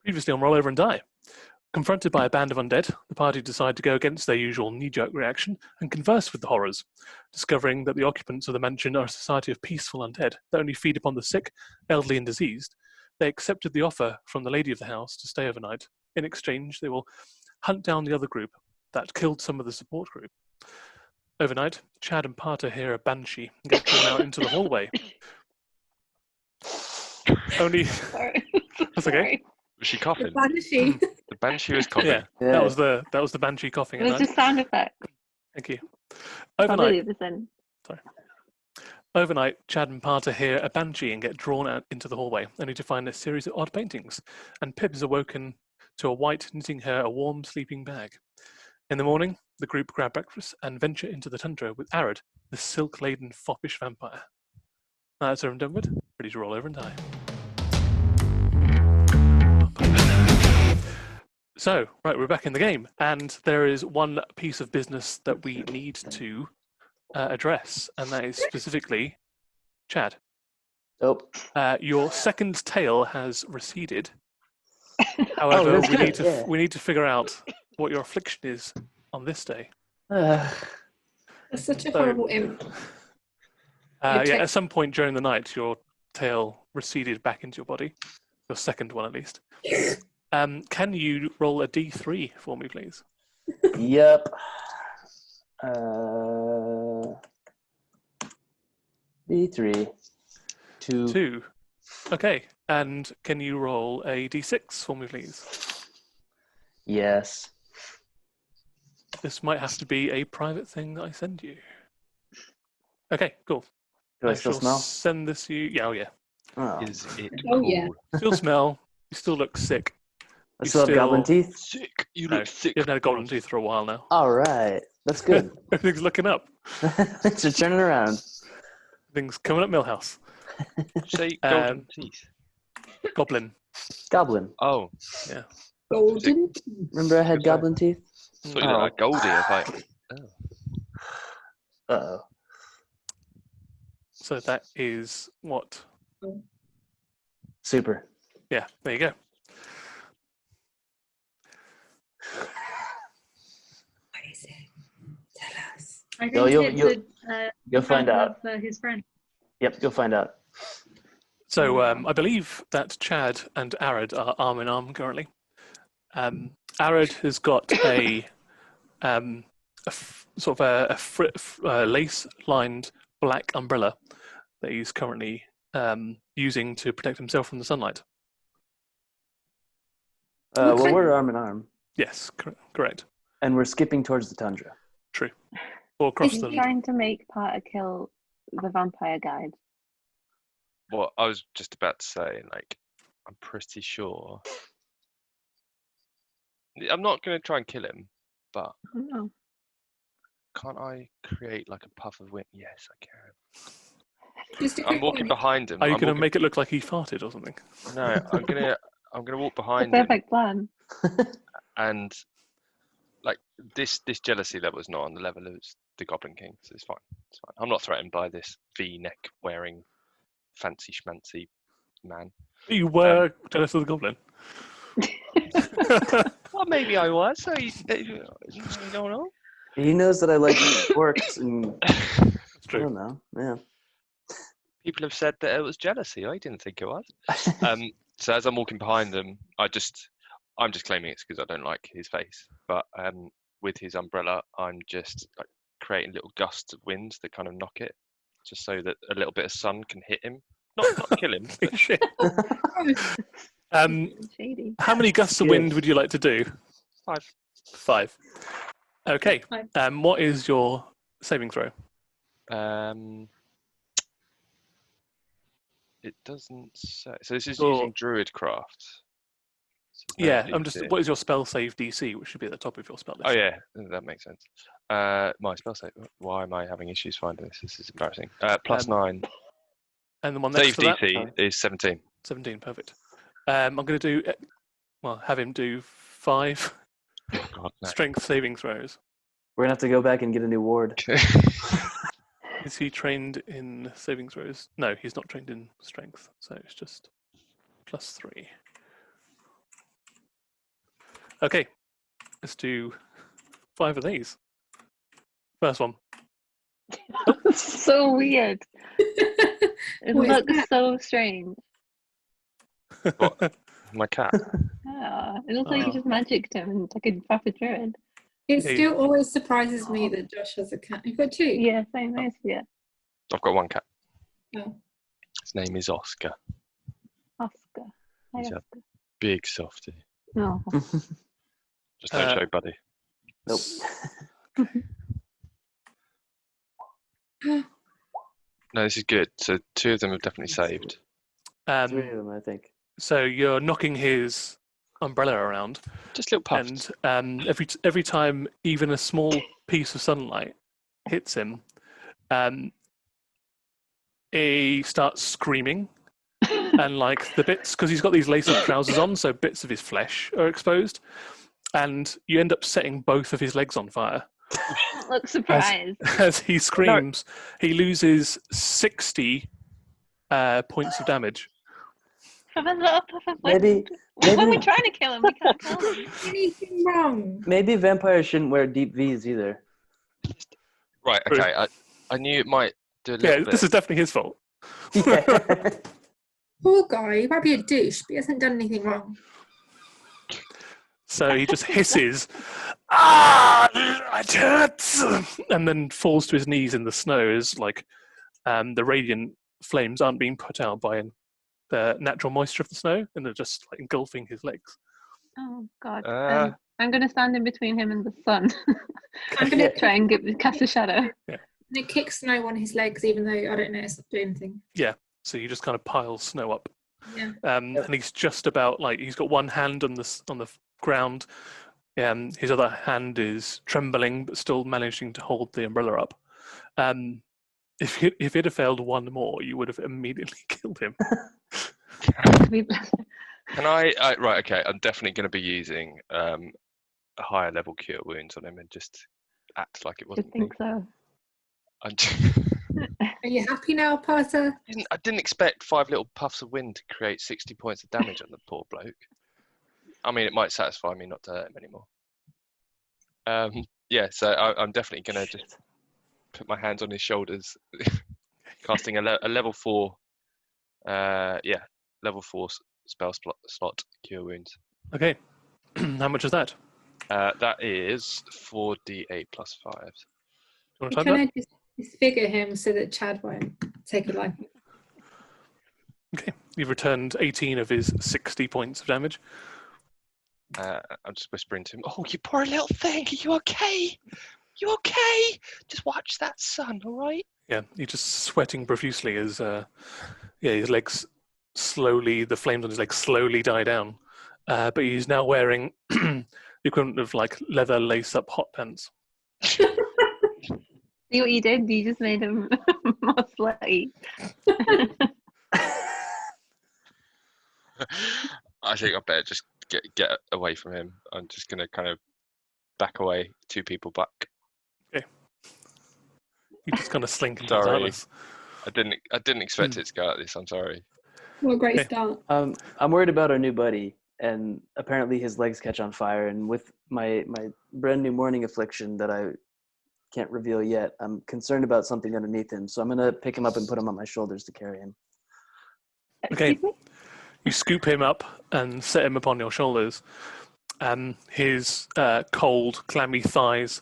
Previously on Roll Over and Die. Confronted by a band of undead, the party decide to go against their usual knee-jerk reaction and converse with the horrors, discovering that the occupants of the mansion are a society of peaceful undead that only feed upon the sick, elderly and diseased. They accepted the offer from the lady of the house to stay overnight. In exchange, they will hunt down the other group that killed some of the support group. Overnight, Chad and Parter hear a banshee and get drawn out into the hallway. Only... Sorry. That's okay. Was she coughing? The banshee. The banshee was coughing. Yeah, that was the banshee coughing. It was just sound effect. Thank you. Probably Overnight, this in. Overnight, Chad and Parter hear a banshee and get drawn out into the hallway, only to find a series of odd paintings, and Pip is awoken to a white knitting her a warm sleeping bag. In the morning, the group grab breakfast and venture into the tundra with Arad, the silk-laden foppish vampire. Now that's over and done with. Ready to roll over and die. So, right, we're back in the game, and there is one piece of business that we need to address, and that is specifically Chad. Oh. Your second tail has receded. However, we need to figure out what your affliction is on this day. That's such a horrible imp. At some point during the night, your tail receded back into your body. Your second one, at least. Can you roll a d3 for me, please? Yep. D3. 2. 2. Okay. And can you roll a d6 for me, please? Yes. This might have to be a private thing that I send you. Okay, cool. Do I still shall smell? Send this you. Yeah, oh yeah. Oh. Is it Oh, cool? yeah. Still smell. You still look sick. I still have goblin teeth? Sick. You No, look sick. You've had goblin teeth for a while now. All right. That's good. Everything's looking up. Thanks for turning around. Things coming up Millhouse. Say golden teeth. Goblin. Goblin. Oh. Yeah. Golden. Remember I had Good goblin teeth? I thought you looked like Goldie. I was like, oh. Uh-oh. So that is what? Super. Yeah, there you go. What is it? Tell us. I think You'll find out. His friend. Yep, you'll find out. So I believe that Chad and Arad are arm in arm currently. Arad has got a lace-lined black umbrella that he's currently using to protect himself from the sunlight. Well, we're arm in arm. Yes, correct. And we're skipping towards the tundra. True. Or across Is the... he trying to make Parter kill the vampire guide? Well, I was just about to say, like, I'm pretty sure. I'm not going to try and kill him, but No. can't I create like a puff of wind? Yes, I can. Just a I'm quick walking one. behind him. Are you I'm going to walking- make it look like he farted or something? No, I'm gonna walk The behind him, perfect plan. and like this jealousy level is not on the level of the Goblin King, so it's fine. It's fine. I'm not threatened by this V-neck wearing fancy schmancy man. You were jealous of the goblin. Well, maybe I was. So you don't know. He knows that I like orcs and That's I true. don't know. Yeah. People have said that it was jealousy. I didn't think it was. So as I'm walking behind them, I'm just claiming it's because I don't like his face. But with his umbrella, I'm just like creating little gusts of wind that kind of knock it, just so that a little bit of sun can hit him, not kill him. But Shit. Shady. How many gusts of wind would you like to do? 5. 5. Okay. 5. What is your saving throw? It doesn't say. So this is Or- using Druidcraft. So there's no Yeah, DC. what is your spell save DC, which should be at the top of your spell list? Oh yeah, that makes sense. My spell save. Why am I having issues finding this? This is embarrassing. +9. And the one next Save to that? DC is 17. 17, perfect. I'm going to do, have him do 5 Oh God, no. strength saving throws. We're going to have to go back and get a new ward. Is he trained in saving throws? No, he's not trained in strength, so it's just +3. Okay, let's do 5 of these. First one. So weird. It What is looks that? so strange. My cat. It looks like you Oh. just magicked him and like a proper druid. It Yeah, still always surprises me that Josh has a cat. You've got 2? Yeah, same as yeah. I've got one cat. Oh. His name is Oscar. Oscar. Hi, He's a- Oscar. Big softy. No. Just don't show, buddy. Nope. No, this is good. So 2 of them have definitely saved. 3 of them, I think. So you're knocking his umbrella around, Just little puffs. and every time even a small piece of sunlight hits him, he starts screaming, and like the bits, because he's got these lace-up trousers on, so bits of his flesh are exposed, and you end up setting both of his legs on fire. Look surprised. As he screams, he loses 60 points of damage. From a little puff of Maybe, wind. When we're maybe, trying to kill him, we can't kill him. Anything wrong? maybe vampires shouldn't wear deep V's either. Right, True. okay. I knew it might do a little Yeah, bit. this is definitely his fault. Yeah. Poor guy. He might be a douche, but he hasn't done anything wrong. So he just hisses, "Ah, it hurts!" and then falls to his knees in the snow as like the radiant flames aren't being put out by the natural moisture of the snow, and they're just like engulfing his legs. Oh God. Uh. I'm going to stand in between him and the sun. I'm gonna Try and cast a shadow. it kick snow on his legs, even though I don't know it's not doing anything. So you just kind of pile snow up, Yeah. and he's just about like he's got one hand on the ground, his other hand is trembling but still managing to hold the umbrella up. If it had failed one more, you would have immediately killed him. Can I right, okay, I'm definitely going to be using a higher level cure wounds on him and just act like it I wasn't me. think so. Are you happy now, Potter? I didn't expect 5 little puffs of wind to create 60 points of damage on the poor bloke. I mean, it might satisfy me not to hurt him anymore. Yeah, so I'm definitely going to just put my hands on his shoulders, casting a level 4, level 4 spell slot cure wounds. Okay, how much is that? That is 4d8 plus 5. Do you want to You type that? kind of disfigure him so that Chad won't take a liking. Okay, you've returned 18 of his 60 points of damage. I'm just whispering to him, "Oh, you poor little thing, are you okay? You okay? Just watch that sun, all right?" Yeah, he's just sweating profusely as his legs slowly, the flames on his legs slowly die down. But he's now wearing the equivalent of like leather lace-up hot pants. See what you did? You just made him more sweaty. I think I better just get away from him. I'm just gonna kind of back away, 2 people back. You just kind of slink into his Sorry. harness. I didn't expect it to go like this. I'm sorry. What a great Okay. start. I'm worried about our new buddy, and apparently his legs catch on fire. And with my brand new morning affliction that I can't reveal yet, I'm concerned about something underneath him. So I'm gonna pick him up and put him on my shoulders to carry him. Okay. Excuse me? You scoop him up and set him upon your shoulders. His cold, clammy thighs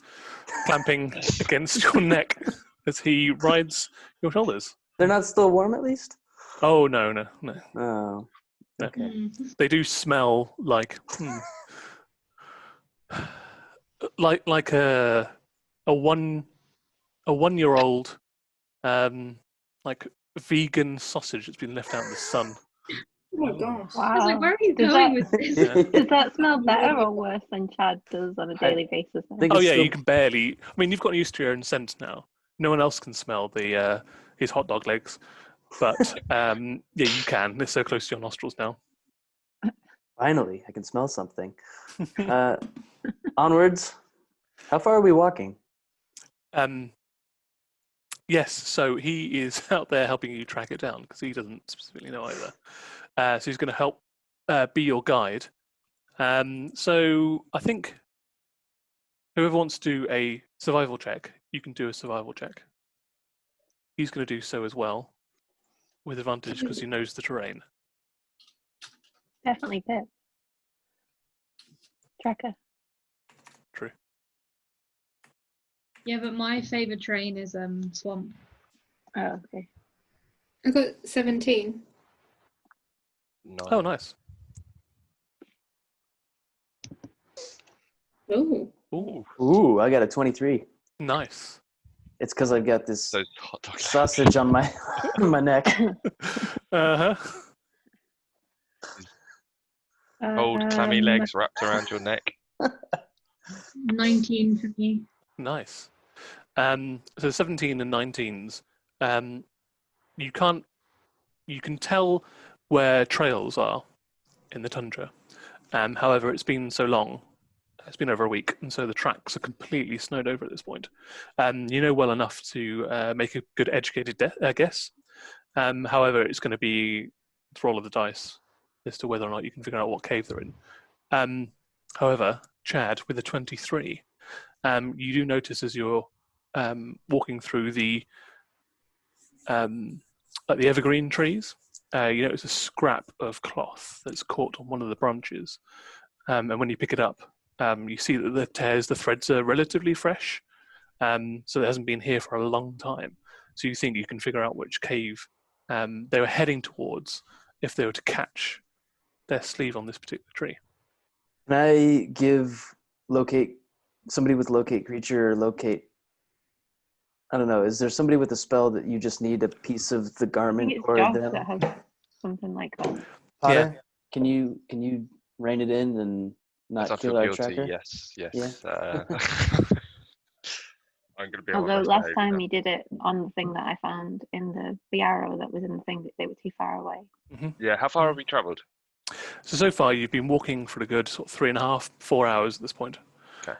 clamping against your neck as he rides your shoulders. They're not still warm, at least. Oh, no. Oh, No. okay. They do smell like like a 1-year-old like vegan sausage that's been left out in the sun. Oh my gosh. Wow. I was like, where are you Does going that- with this? Yeah. Does that smell better or worse than Chad does on a daily basis? now? think Oh it's yeah, still- you can barely. I mean, you've gotten used to your own scent now. No one else can smell his hot dog legs, but yeah, you can. They're so close to your nostrils now. Finally, I can smell something. Onwards. How far are we walking? Yes, so he is out there helping you track it down because he doesn't specifically know either. So he's going to help be your guide So I think whoever wants to do a survival check, you can do a survival check. He's going to do so as well, with advantage because he knows the terrain. Definitely Pip. Tracker. True. Yeah, but my favourite terrain is swamp. Oh, okay. I got 17. Oh, nice. Oh. Ooh, Ooh, I got a 23. nice. It's because I've got this Those hot dog legs. sausage on my on my neck. Uh-huh. Old clammy legs wrapped around your neck. 19 for me. Nice. So 17 and 19s. You can tell where trails are in the tundra. However, it's been so long. It's been over a week, and so the tracks are completely snowed over at this point. You know well enough to make a good educated guess. However, it's going to be the roll of the dice as to whether or not you can figure out what cave they're in. However, Chad, with a 23, you do notice as you're walking through the evergreen trees, you notice a scrap of cloth that's caught on one of the branches. And when you pick it up, you see that the threads are relatively fresh, so it hasn't been here for a long time. So you think you can figure out which cave they were heading towards if they were to catch their sleeve on this particular tree. Can I give somebody with locate creature or locate? I don't know. Is there somebody with a spell that you just need a piece of the I garment think it's or Josh them? that has something like that. Potter, can you rein it in and As I not feel kill our guilty, tracker? yes. Yeah. I'm going to be on Although my best last behaviour time now. we did it on the thing that I found in the arrow that was in the thing, that they were too far away. Yeah, how far have we travelled? So far, you've been walking for a good sort of 3.5, 4 hours at this point. Okay.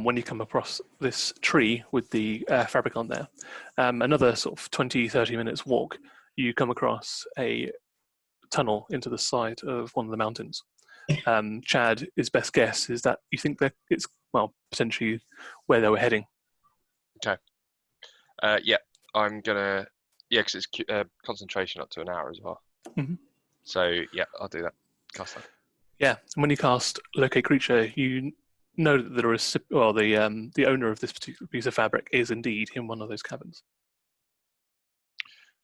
When you come across this tree with the fabric on there, another sort of 20, 30 minutes walk, you come across a tunnel into the side of one of the mountains. Chad, his best guess is that you think that it's, well, potentially where they were heading. Yeah, I'm going to... Yeah, because it's concentration up to an hour as well. Mhm. So, yeah, I'll do that. Cast that. Yeah, and when you cast Locate Creature, you know that there is, well, the owner of this particular piece of fabric is indeed in one of those caverns.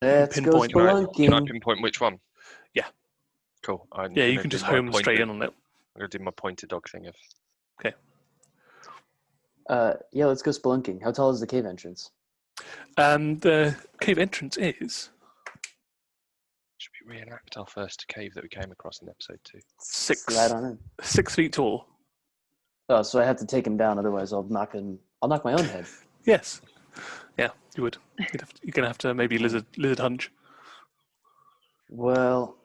Let's go Pinpoint. Can I spelunking. pinpoint which one? Yeah. Cool. Yeah, you can just home straight in on it. I'm going to do my pointed dog thing of... Yeah, let's go spelunking. How tall is the cave entrance? The cave entrance is Should we reenact our first cave that we came across in episode 2? Slide on in. 6 feet tall. Oh, so I have to take him down, otherwise I'll knock my own head. Yes. Yeah, you would. You're gonna have to maybe lizard hunch. Well,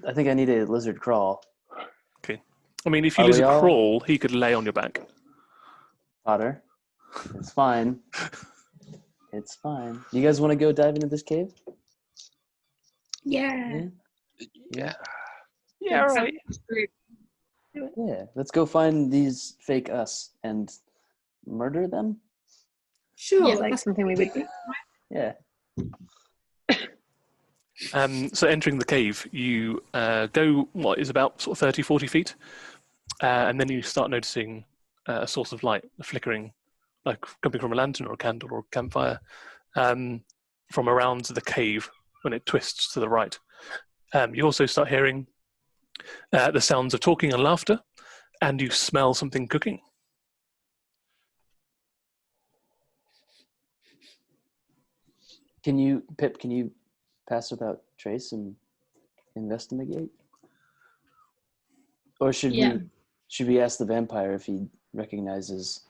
I think I need a lizard crawl. Okay. I mean, if you Are we lizard all- crawl, he could lay on your back. Potter, it's fine. It's fine. You guys want to go dive into this cave? Yeah. Yeah. Yeah, right. Yeah. Let's go find these fake us and murder them. Sure. Yeah, like that's something we would do. Yeah. So entering the cave, you go what is about sort of 30, 40 feet, and then you start noticing a source of light, a flickering, like coming from a lantern or a candle or a campfire, from around the cave when it twists to the right. You also start hearing the sounds of talking and laughter, and you smell something cooking. Pip, can you pass without trace and investigate? Or should we ask the vampire if he recognizes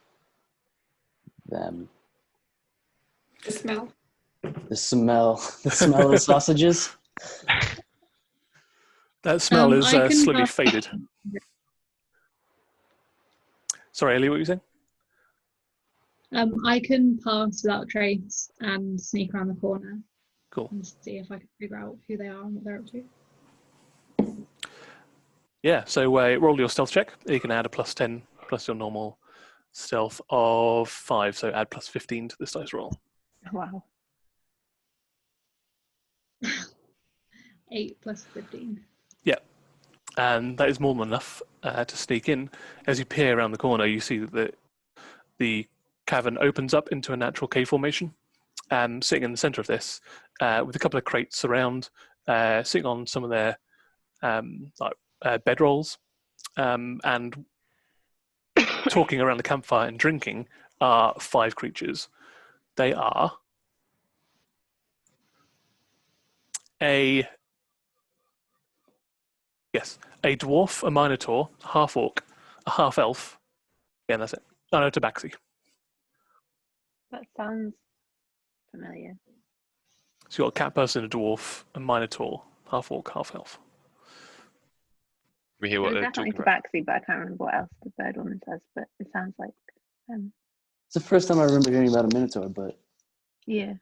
them? the smell. The smell of sausages. That smell is I can slowly pass- faded. Sorry, Ellie, what were you saying? I can pass without trace and sneak around the corner Cool. and see if I can figure out who they are and what they're up to. Yeah, so roll your stealth check. You can add a +10 plus your normal stealth of 5, so add +15 to this dice roll. Wow. 8 plus 15. And that is more than enough to sneak in. As you peer around the corner, you see that the cavern opens up into a natural cave formation. And sitting in the center of this, with a couple of crates around, sitting on some of their bedrolls, and talking around the campfire and drinking, are 5 creatures. They are a dwarf, a minotaur, a half-orc, a half-elf. Yeah, that's it. Oh, no, tabaxi. That sounds familiar. So you've got a cat person, a dwarf, a minotaur, half-orc, half-elf. We hear It what was they're definitely talking about. tabaxi, but I can't remember what else the bird woman says, but it sounds like It's the first time I remember hearing about a Minotaur, but yeah.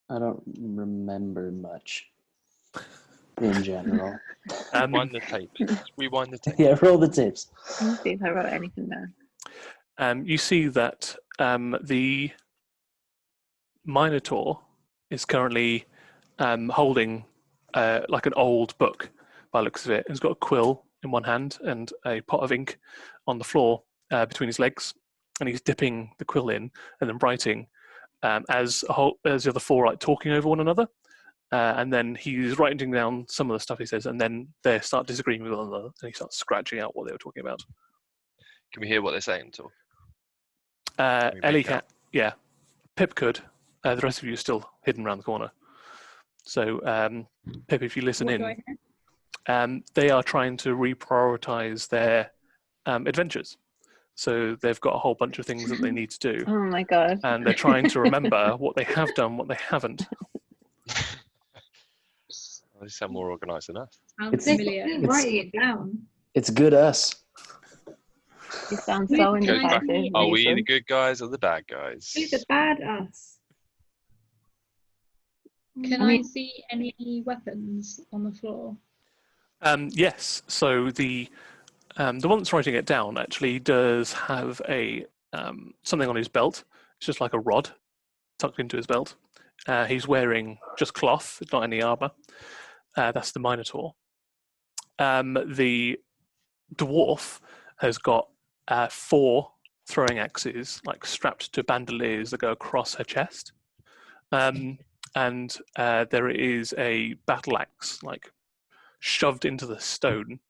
I don't remember much in general. Rewind the tape. Rewind the tape. Yeah, roll the tapes. Let me see if I wrote anything down. You see that the Minotaur is currently holding like an old book by the looks of it. He's got a quill in one hand and a pot of ink on the floor between his legs, and he's dipping the quill in and then writing as the other 4 are like talking over one another. And then he's writing down some of the stuff he says, and then they start disagreeing with one another, and he starts scratching out what they were talking about. Can we hear what they're saying? Or we Ellie make out? yeah. Pip could. The rest of you are still hidden around the corner. So, Pip, if you listen What do in, I hear? they are trying to reprioritize their adventures. So they've got a whole bunch of things that they need to do, Oh my god. and they're trying to remember what they have done, what they haven't. They sound more organised than us. Sounds They're familiar. writing it down. It's good us. You sound Wait, so can I indecisive. see- Are we the Mason. good guys or the bad guys? Who's the bad us? Can I I mean- see any weapons on the floor? Yes. So the one that's writing it down actually does have a something on his belt. It's just like a rod tucked into his belt. He's wearing just cloth, not any armor. That's the Minotaur. The dwarf has got 4 throwing axes, like strapped to bandoliers that go across her chest. And there is a battle axe, like shoved into the stone,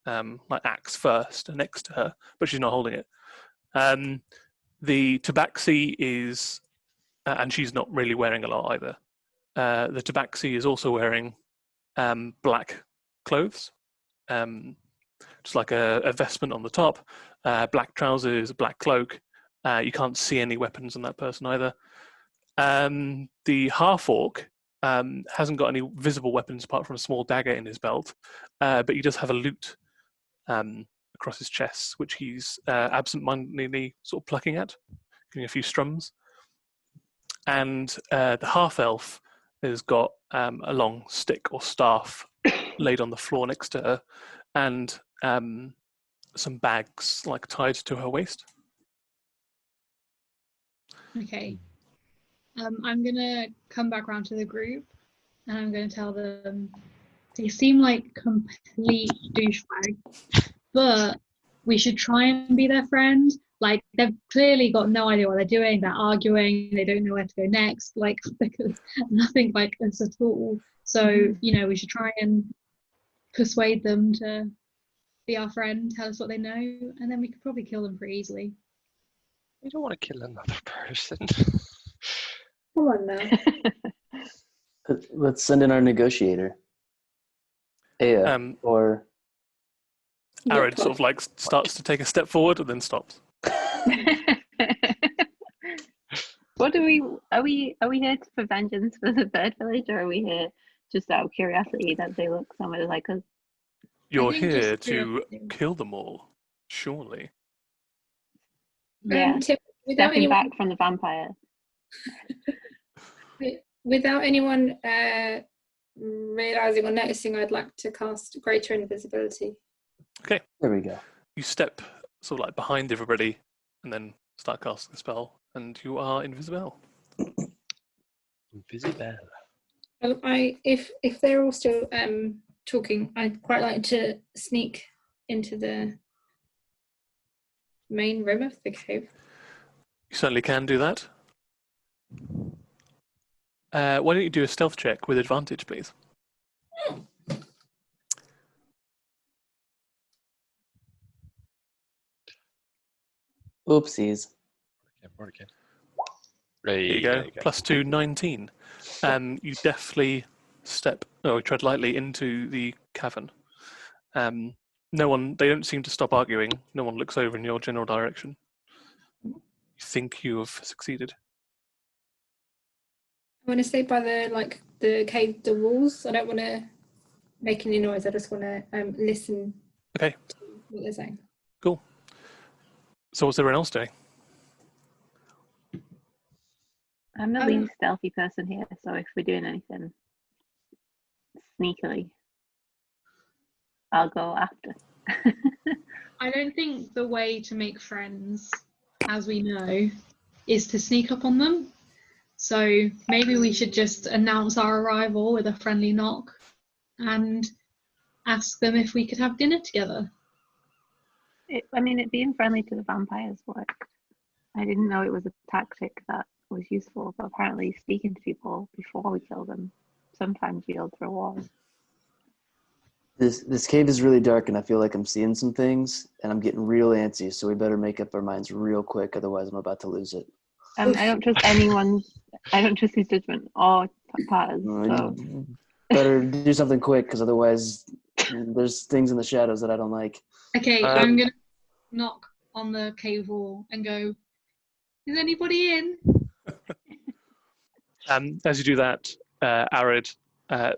like axe first, next to her, but she's not holding it. The tabaxi is, and she's not really wearing a lot either. The tabaxi is also wearing black clothes, just like a vestment on the top, black trousers, a black cloak. You can't see any weapons on that person either. The half-orc hasn't got any visible weapons apart from a small dagger in his belt, but he does have a lute across his chest, which he's absent-mindedly sort of plucking at, giving a few strums. And the half-elf has got a long stick or staff laid on the floor next to her, and some bags like tied to her waist. Okay. I'm gonna come back around to the group, and I'm gonna tell them they seem like complete douchebags, but we should try and be their friend. Like, they've clearly got no idea what they're doing. They're arguing. They don't know where to go next. Like, nothing like us at all. So, we should try and persuade them to be our friend, tell us what they know, and then we could probably kill them pretty easily. You don't want to kill another person. Come on now. Let's send in our negotiator. Aya, or Arad sort of like starts to take a step forward and then stops. What are we here for vengeance for the bird village, or are we here just out of curiosity that they look so much like us? You're think here just to curiosity. kill them all, surely. Yeah, Without stepping anyone, back from the vampire. without anyone realizing or noticing, I'd like to cast greater invisibility. There we go. You step sort of like behind everybody and then start casting the spell, and you are invisible. Invisible. Well, if they're all still talking, I'd quite like to sneak into the main room of the cave. You certainly can do that. Why don't you do a stealth check with advantage, please? Oopsies. Okay. There you go. +2, 19. You deftly tread lightly into the cavern. No one, they don't seem to stop arguing. No one looks over in your general direction. You think you have succeeded. I want to stay by the cave, the walls. I don't want to make any noise. I just want to listen. Okay. To what they're saying. Cool. So what's everyone else doing? I'm the least stealthy person here, so if we're doing anything sneakily, I'll go after. I don't think the way to make friends, as we know, is to sneak up on them. So maybe we should just announce our arrival with a friendly knock and ask them if we could have dinner together. It being friendly to the vampires worked. I didn't know it was a tactic that was useful, but apparently speaking to people before we kill them sometimes yields rewards. This cave is really dark, and I feel like I'm seeing some things, and I'm getting real antsy. So we better make up our minds real quick, otherwise I'm about to lose it. I don't trust anyone. I don't trust his judgment or Patter's. So. You better do something quick, because otherwise there's things in the shadows that I don't like. Okay, I'm going to knock on the cave wall and go, is anybody in? As you do that, Arad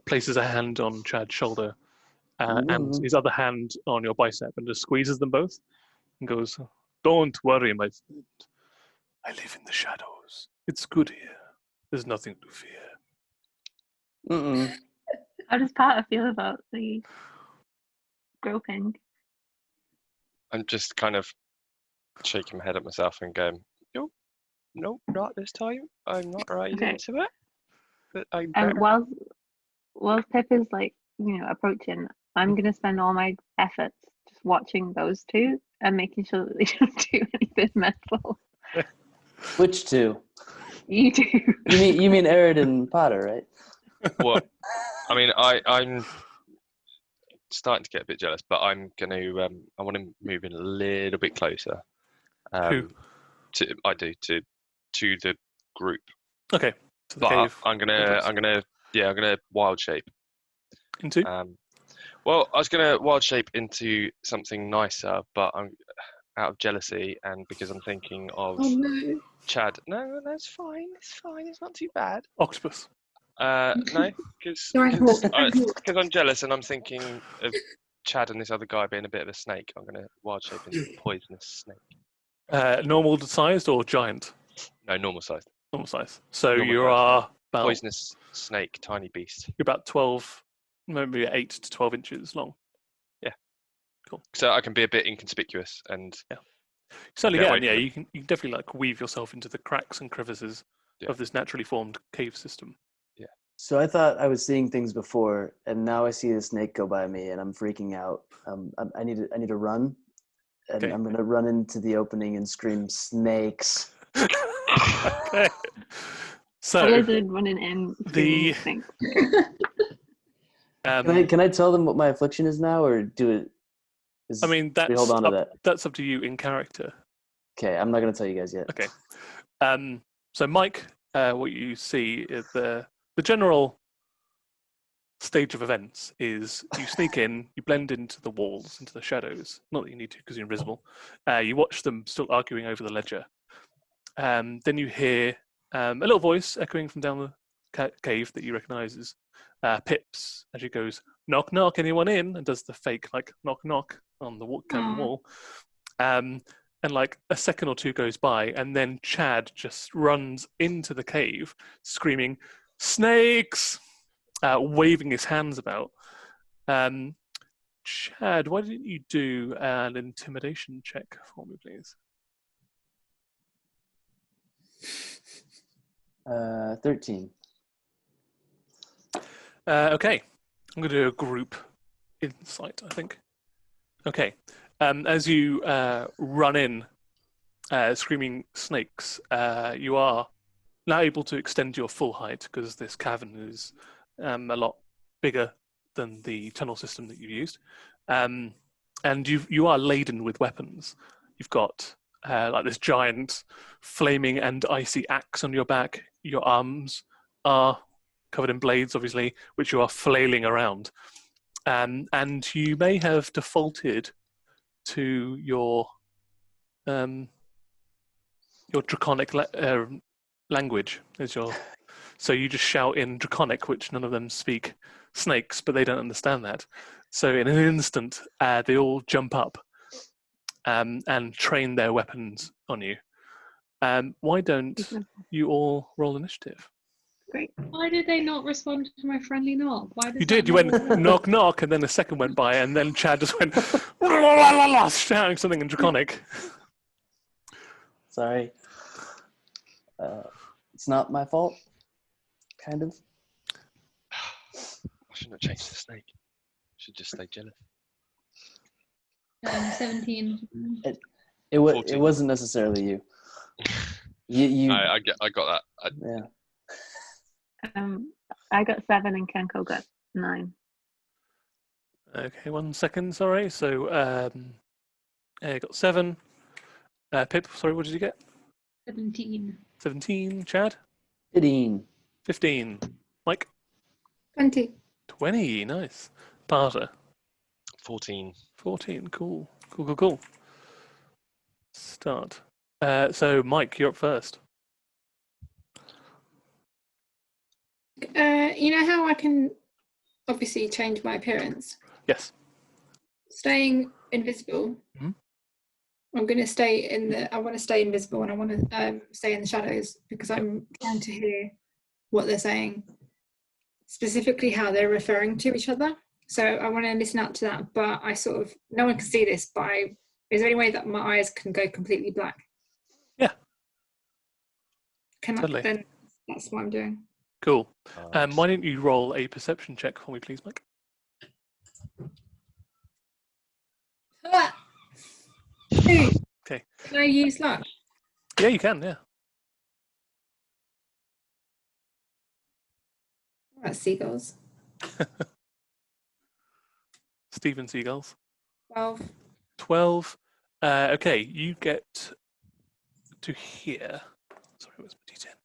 places a hand on Chad's shoulder and his other hand on your bicep and just squeezes them both and goes, "Don't worry, my friend. I live in the shadows. It's good here. There's nothing to fear." How does Pater feel about the groping? I'm just kind of shaking my head at myself and going, no, not this time. I'm not right into it. But whilst Pip is approaching, I'm gonna spend all my efforts just watching those two and making sure that they don't do anything mental. Which two? You do. You mean Arad and Pater, right? What? I mean, I'm starting to get a bit jealous, but I'm going to. I want to move in a little bit closer. Who? To the group. Okay. To the But cave. I'm gonna wild shape. Into? Well, I was gonna wild shape into something nicer, but I'm out of jealousy and because I'm thinking of Chad. No, that's fine. It's fine. It's not too bad. Octopus. No, because I'm jealous and I'm thinking of Chad and this other guy being a bit of a snake. I'm gonna wild shape into a poisonous snake. Normal sized or giant? No, normal sized. Normal size. So Normal you size. are about Poisonous snake, tiny beast. You're about 12, maybe 8 to 12 inches long. Yeah. Cool. So I can be a bit inconspicuous and. Yeah. Certainly Yeah, can. Yeah, you can definitely weave yourself into the cracks and crevices of this naturally formed cave system. Yeah. So I thought I was seeing things before, and now I see the snake go by me, and I'm freaking out. I need to run, and I'm gonna run into the opening and scream "snakes." Okay. So running in the can I tell them what my affliction is now, or do it? That's hold on to that. That's up to you in character. Okay, I'm not gonna tell you guys yet. Okay. So Mike, what you see is the general stage of events is you sneak in, you blend into the walls, into the shadows. Not that you need to because you're invisible. You watch them still arguing over the ledger. Then you hear a little voice echoing from down the cave that you recognise as Pip's as she goes, "Knock, knock, anyone in?" and does the fake knock, knock on the cabin wall. And a second or two goes by, and then Chad just runs into the cave, screaming, "Snakes!" Waving his hands about. Chad, why didn't you do an intimidation check for me, please? 13. Okay, I'm going to do a group insight, I think. Okay, as you run in, screaming snakes, you are now able to extend your full height because this cavern is a lot bigger than the tunnel system that you've used. And you are laden with weapons. You've got like this giant flaming and icy axe on your back. Your arms are covered in blades, obviously, which you are flailing around. And you may have defaulted to your draconic language as your. So you just shout in draconic, which none of them speak snakes, but they don't understand that. So in an instant, they all jump up and train their weapons on you. Why don't you all roll initiative? Great. Why did they not respond to my friendly knock? Why does You that did. You never went work? knock knock, and then a second went by, and then Chad just went shouting something in draconic. Sorry. It's not my fault. Kind of. I shouldn't have changed the snake. Should just stay jealous. 17. It 14. wasn't necessarily you. You I got that. I got 7 and Kenko got 9. Okay, 1 second. Sorry. So I got 7. Pip, sorry, what did you get? 17. 17. Chad? 15. 15. Mike? 20. 20. Nice. Parter? 14. 14. Cool. Cool. Start. So, Mike, you're up first. You know how I can obviously change my appearance? Yes. Staying invisible. Mhm. I'm going to stay I want to stay invisible, and I want to stay in the shadows because I'm trying to hear what they're saying, specifically how they're referring to each other. So I want to listen out to that, but no one can see this, but is there any way that my eyes can go completely black? Yeah. Can Totally. Then that's what I'm doing. Cool. Why don't you roll a perception check for me, please, Mike? Hey, Okay. can I use luck? Yeah, you can, yeah. That's seagulls. Steven Seagulls. 12. 12. Okay, you get to hear. Sorry, where's my D10?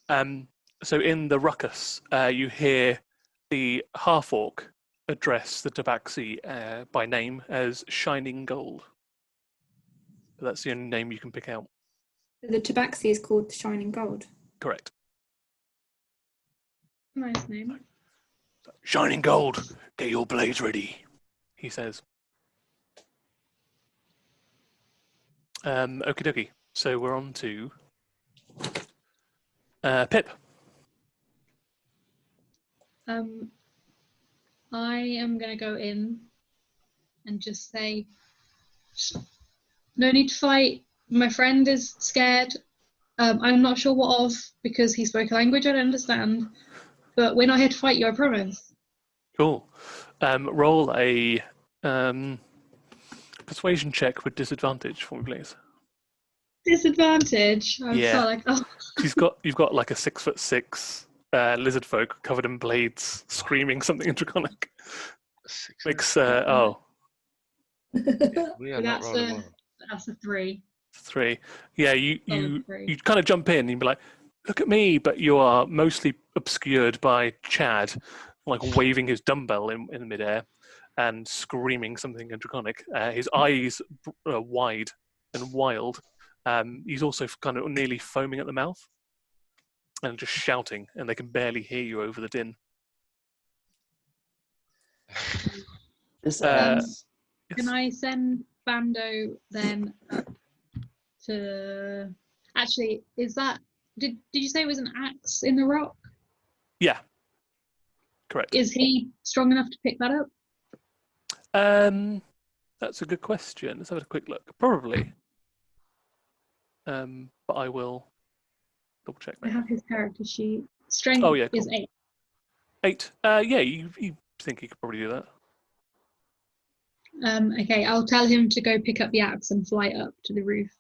Number 1. So in the ruckus, you hear the half-orc address the tabaxi by name as Shining Gold. But that's the only name you can pick out. The tabaxi is called Shining Gold. Correct. Nice name. Shining Gold, get your blades ready, he says. Okie dokie. So we're on to Pip. I am going to go in and just say, no need to fight. My friend is scared. I'm not sure what of, because he spoke a language I don't understand. But we're not here to fight you, I promise. Cool. Roll a persuasion check with disadvantage for me, please. Disadvantage? I Yeah. felt like, oh. You've got like a 6'6" lizard folk covered in blades, screaming something in draconic. Makes We are not That's rolling well. That's a 3. 3. Yeah, you Three. kind of jump in and you'd be like, look at me, but you are mostly obscured by Chad, like waving his dumbbell in midair and screaming something in draconic. His eyes are wide and wild. He's also kind of nearly foaming at the mouth and just shouting, and they can barely hear you over the din. This Yes. Can I send Bando then up to... Actually, is that... Did you say it was an axe in the rock? Yeah. Correct. Is he strong enough to pick that up? That's a good question. Let's have a quick look. Probably. But I will double check I that. have his character sheet. Strength Oh, yeah, is cool. 8. 8. Yeah, you think you could probably do that. Okay, I'll tell him to go pick up the axe and fly up to the roof.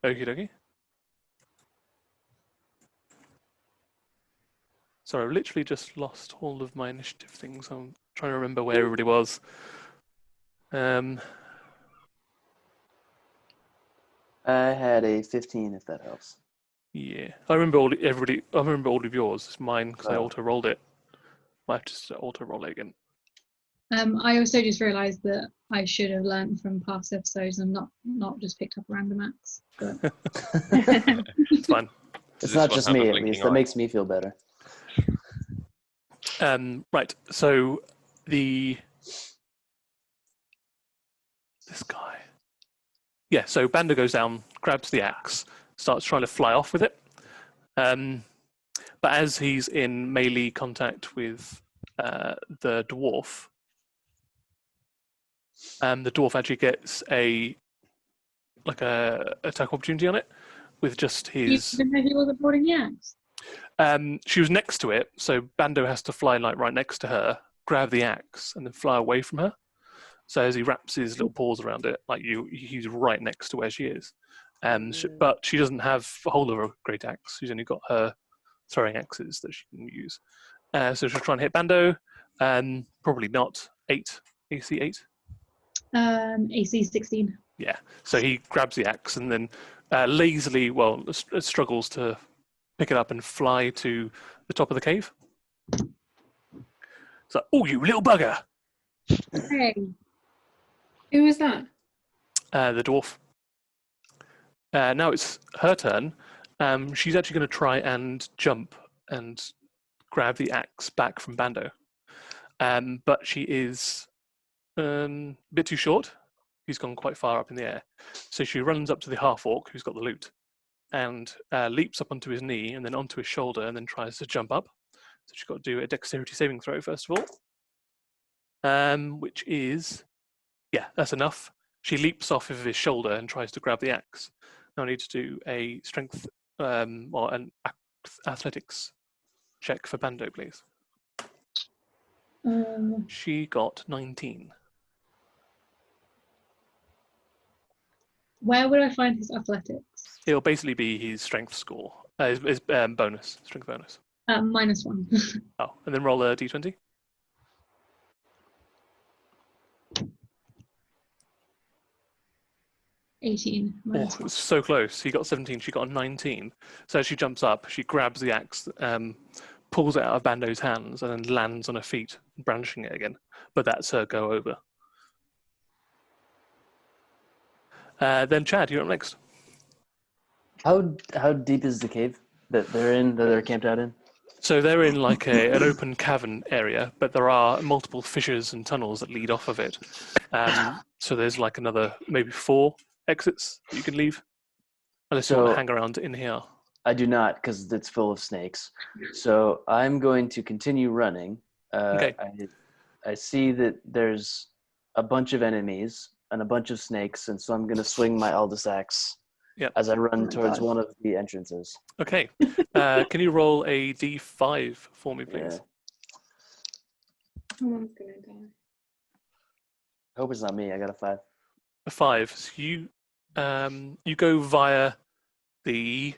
Okie dokie. Sorry, I've literally just lost all of my initiative things. I'm trying to remember where everybody was. I had a 15, if that helps. Yeah, I remember all of yours. It's mine because I Oh. auto-rolled it. I have to just auto-roll it again. I also just realised that I should have learned from past episodes and not just picked up a random axe. But It's fine. It's not just me, at least. That makes me feel better. Right, so this guy. Yeah, so Bando goes down, grabs the axe, starts trying to fly off with it. But as he's in melee contact with the dwarf actually gets a attack opportunity on it with just his. even though he wasn't holding the axe. She was next to it, so Bando has to fly like right next to her, grab the axe, and then fly away from her. So as he wraps his little paws around it, he's right next to where she is. But she doesn't have a hold of a great axe. She's only got her throwing axes that she can use. So she'll try and hit Bando. Probably not. 8. AC 8. AC 16. Yeah. So he grabs the axe and then lazily, struggles to pick it up and fly to the top of the cave. It's like, oh, you little bugger! Hey. Who was that? The dwarf. Now it's her turn. She's actually going to try and jump and grab the axe back from Bando. But she is a bit too short. He's gone quite far up in the air. So she runs up to the half-orc who's got the loot and leaps up onto his knee and then onto his shoulder and then tries to jump up. So she's got to do a dexterity saving throw first of all, which is, yeah, that's enough. She leaps off of his shoulder and tries to grab the axe. Now I need to do a strength or an athletics check for Bando, please. She got 19. Where would I find his athletics? It'll basically be his strength score, his bonus, strength bonus. -1. Oh, and then roll a d20. -18. Oh, it was so close. He got 17, she got a 19. So as she jumps up, she grabs the axe, pulls it out of Bando's hands, and then lands on her feet, brandishing it again. But that's her go over. Then Chad, you're up next. How deep is the cave that they're camped out in? So they're in like an open cavern area, but there are multiple fissures and tunnels that lead off of it. So there's like another maybe 4 exits that you can leave, unless you want to hang around in here. I do not, because it's full of snakes. So I'm going to continue running. Okay. I see that there's a bunch of enemies and a bunch of snakes, and so I'm going to swing my Aldous axe as I run towards one of the entrances. Okay. Can you roll a d5 for me, please? Someone's gonna die. I hope it's not me. I got a 5. A 5. So you go via the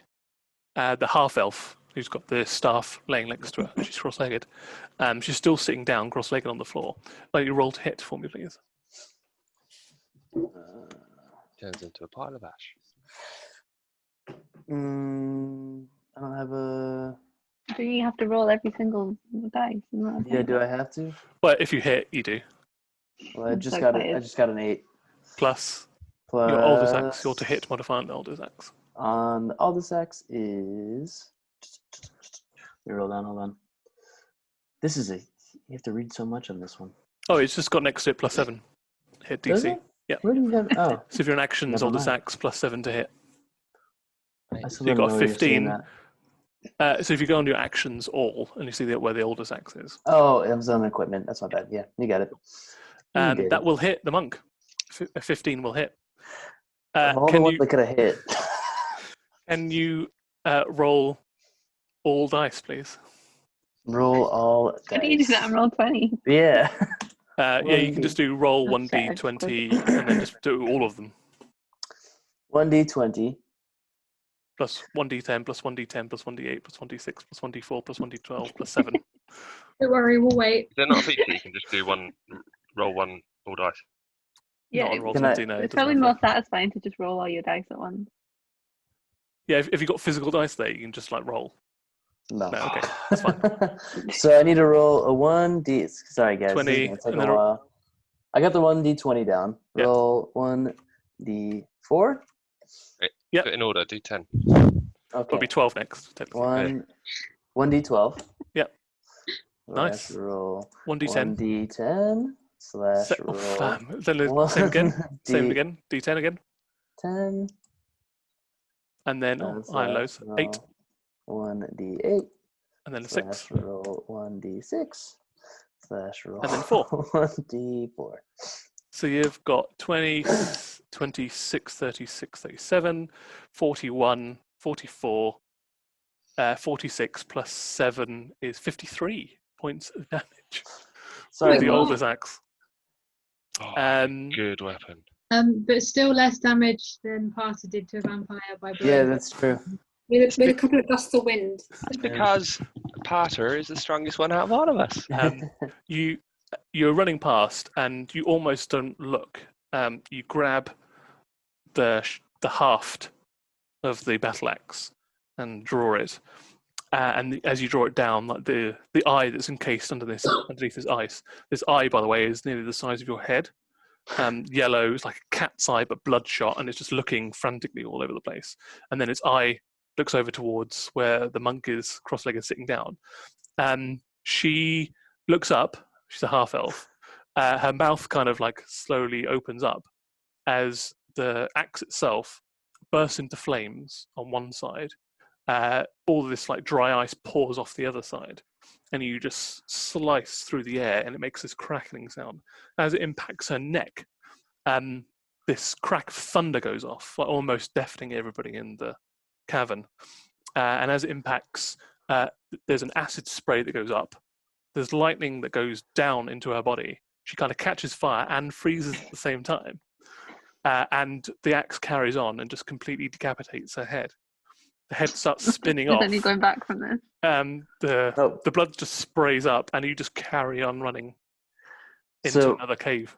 half elf who's got the staff laying next to her. She's cross-legged. She's still sitting down, cross-legged on the floor. Like you roll to hit for me, please. Turns into a pile of ash. I don't have a. Do you have to roll every single dice? Yeah, do I have to? Well, if you hit, you do. Well, I just got an 8. Plus your Aldous axe, your to hit modifier on the Aldous axe. On the Aldous axe is. Let me roll down. Hold on. This is you have to read so much on this one. Oh, it's just got next to it +7. Hit Does DC. it? Yeah. Where do you have? Oh, So if you're an actions, Never Aldous mind. axe +7 to hit. I still You don't got know where you're seeing 15. that. So if you go on your actions all, and you see where the oldest axe is, Oh, it was on equipment. That's not bad. Yeah, you got it. You did that it. will hit the monk. A 15 will hit. Of all the Can ones you that could have hit. can you roll all dice, please? Roll all How do you do that dice. on roll 20? Yeah. Yeah, you can just do roll That's fair. 1d20 and then just do all of them. 1d20. Plus 1d10, plus 1d10, plus 1d8, plus 1d6, plus 1d4, plus 1d12, plus 7. Don't worry, we'll wait. Is there not a feature you can just do roll one all dice? Not on it- roll Can I- 20, no. it it's doesn't probably have more that. satisfying to just roll all your dice at once. Yeah, if you've got physical dice there, you can just like roll. No. No, okay, that's fine. So I need to roll a 1d. Sorry, guys. 20, This is gonna take and a then while. I got the 1d20 down. Yeah. Roll 1d4. Yep. Put in order, do 10. It'll Okay. be 12 next, technically. 1d12. Yep. Let's Nice. roll 1d10. 1d10 slash roll Then same again. Same 1d10 again. D10 again. And then high and lows. 8. 1d8 And then a slash 6. roll 1d6 slash roll And then 4. 1d4. So you've got 20, 26, 36, 37, 41, 44, 46 plus 7 is 53 points of damage. Sorry, With the Mom. oldest axe. Oh, good weapon. But still less damage than Parter did to a vampire by blowing. Yeah, that's true. With a couple of gusts of wind. It's because Pater is the strongest one out of all of us. You're running past and you almost don't look. You grab the haft of the battle axe and draw it. And as you draw it down, like the eye that's encased underneath this ice. This eye, by the way, is nearly the size of your head. Yellow, it's like a cat's eye, but bloodshot, and it's just looking frantically all over the place. And then its eye looks over towards where the monk is cross-legged sitting down. She looks up. She's a half-elf. Her mouth kind of like slowly opens up as the axe itself bursts into flames on one side. All this like dry ice pours off the other side, and you just slice through the air, and it makes this crackling sound. As it impacts her neck, this crack of thunder goes off, like almost deafening everybody in the cavern. And as it impacts, there's an acid spray that goes up. There's lightning that goes down into her body. She kind of catches fire and freezes at the same time. And the axe carries on and just completely decapitates her head. The head starts spinning off. Then you're going back from this. The blood just sprays up, and you just carry on running into another cave.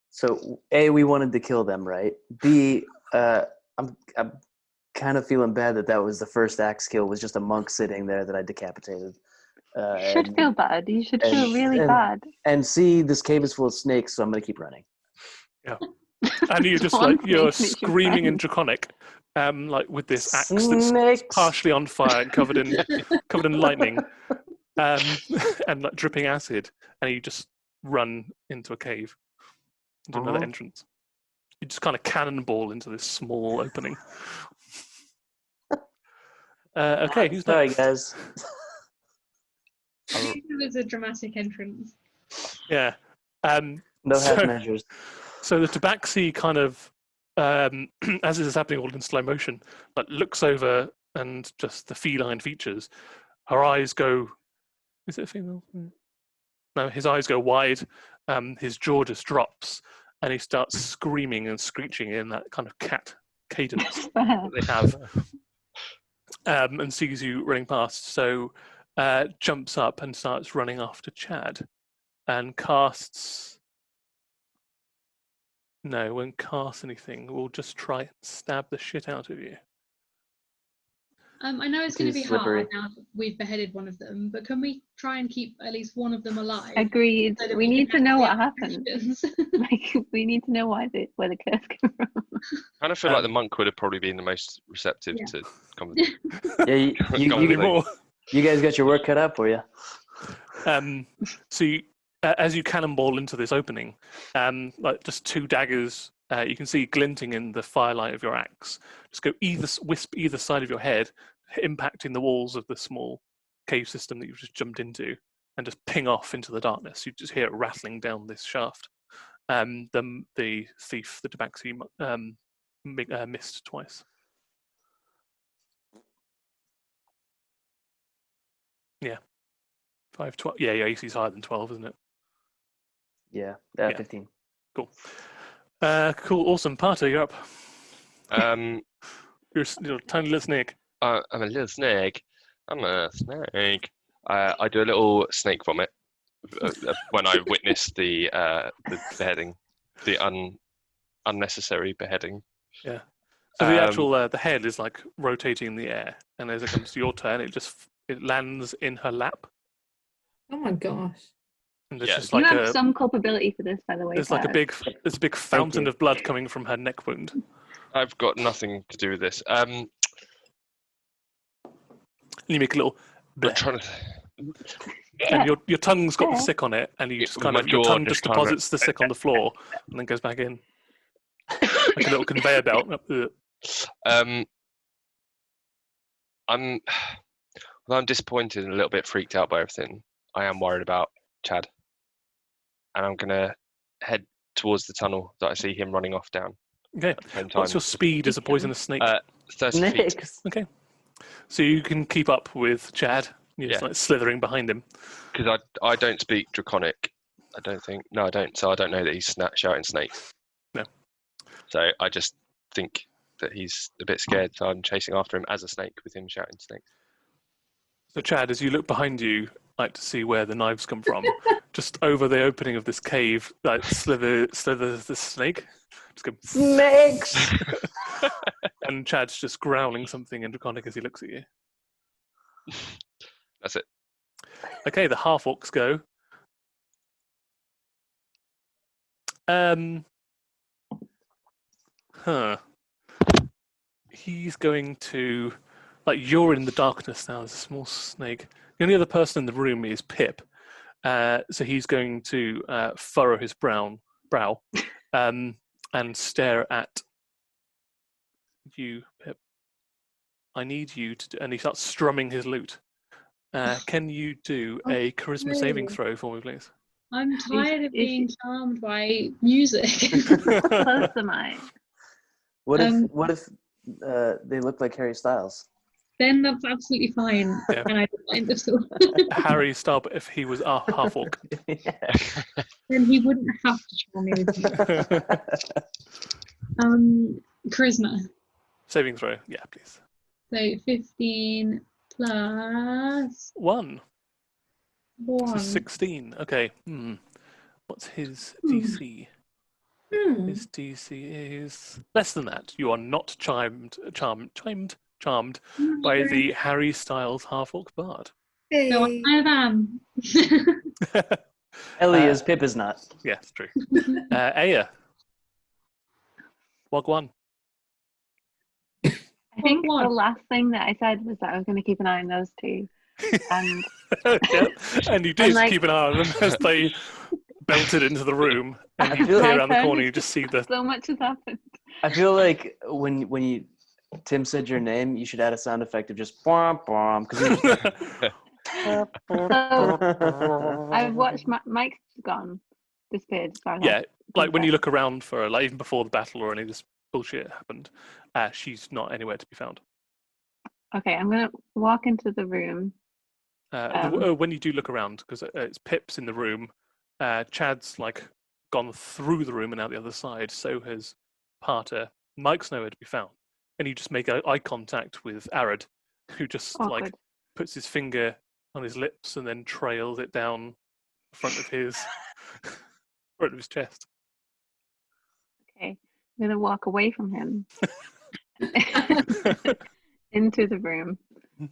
So A, we wanted to kill them, right? B, I'm kind of feeling bad that was the first axe kill, was just a monk sitting there that I decapitated. You should feel bad. You should feel really bad. And C, this cave is full of snakes, so I'm going to keep running. Yeah. And you're just like, you're screaming in Draconic, like with this axe that's partially on fire and covered in lightning, and like dripping acid, and you just run into a cave, into another entrance. You just kind of cannonball into this small opening. Okay, who's Sorry, next? guys. It was a dramatic entrance. Yeah. No half measures. So the tabaxi kind of, as this is happening all in slow motion, like looks over and just the feline features. Her eyes go. Is it a female? No, his eyes go wide. His jaw just drops, and he starts screaming and screeching in that kind of cat cadence that they have, and sees you running past. So jumps up and starts running after Chad, and casts. No, won't cast anything. We'll just try and stab the shit out of you. I know it's going to be Slippery. hard now that we've beheaded one of them, but can we try and keep at least one of them alive? Agreed. so that We need to can know what ask the happened. questions? Like, we need to know where the curse came from. I kind of feel like the monk would have probably been the most receptive to conversation. Yeah, you guys got your work cut out for you. So you, as you cannonball into this opening, like just two daggers, you can see glinting in the firelight of your axe. Just go wisp either side of your head, impacting the walls of the small cave system that you've just jumped into, and just ping off into the darkness. You just hear it rattling down this shaft. The thief, the tabaxi, missed twice. Yeah. 5, 12. Yeah, your AC's higher than 12, isn't it? Yeah, Yeah. 15. Cool. Cool, awesome. Parter, you're up. You're a tiny little snake. I'm a little snake. I'm a snake. I do a little snake vomit when I witness the beheading, the unnecessary beheading. Yeah. So the actual the head is like rotating in the air, and as it comes to your turn, it lands in her lap, Oh my gosh. and there's Yeah. just You like have some culpability for this, by the way. there's like a Tara. big fountain you. of blood coming from her neck wound. I've got nothing to do with this. And you make a little I'm bleh, trying to. and your tongue's got the Yeah. sick on it, and you Yeah, just kind my of your jaw tongue just just kind of- deposits the sick on the floor, and then goes back in like a little conveyor belt. I'm disappointed and a little bit freaked out by everything. I am worried about Chad, and I'm gonna head towards the tunnel that I see him running off down Okay. at the same time. What's your speed as a poisonous snake? 30 feet. Snakes. Okay. So you can keep up with Chad. You're just Yeah. like slithering behind him. Because I don't speak Draconic. I don't think. No, I don't. So I don't know that he's shouting snakes. No. So I just think that he's a bit scared. So I'm chasing after him as a snake with him shouting snakes. So Chad, as you look behind you, like to see where the knives come from, just over the opening of this cave, like slithers the snake. Just go, Snakes! and Chad's just growling something in Draconic as he looks at you. That's it. Okay, the half orcs go. He's going to, like, you're in the darkness now. There's a small snake. The only other person in the room is Pip. So he's going to furrow his brow and stare at you, Pip. I need you to do, and he starts strumming his lute. Can you do a charisma saving really? throw for me, please? I'm tired of is being charmed by music. Close the mic. What if they look like Harry Styles? Then that's absolutely fine, Yeah. and I don't mind at all. Harry Starb, if he was a half orc. Yeah. Then he wouldn't have to charm me with music. Charisma. Saving throw, yeah, please. So 15 plus 1. So 1. 16. Okay. What's his Hmm. DC? Hmm. His DC is less than that. You are not charmed by the Harry Styles half orc bard. No, Hey. I am. Ellie is, Pip is not. Yeah, it's true. Aya. Wagwan. I think What? the last thing that I said was that I was going to keep an eye on those two. And Yep. And you did And, like- keep an eye on them as they belted into the room, and you feel peer like around the her corner. is You just see the. so much has happened. I feel like when Tim said your name, you should add a sound effect of just bwomp bwomp because So I've watched Mike's gone, disappeared. As far as Yeah, I'm like when you concerned. look around for her, like even before the battle or any of this bullshit happened, she's not anywhere to be found. Okay, I'm gonna walk into the room. When you do look around, because it's Pip's in the room, Chad's like gone through the room and out the other side. So has Parter. Mike's nowhere to be found, and you just make eye contact with Arad, who just like Awkward. puts his finger on his lips and then trails it down the front of his front of his chest. Okay, I'm gonna walk away from him into the room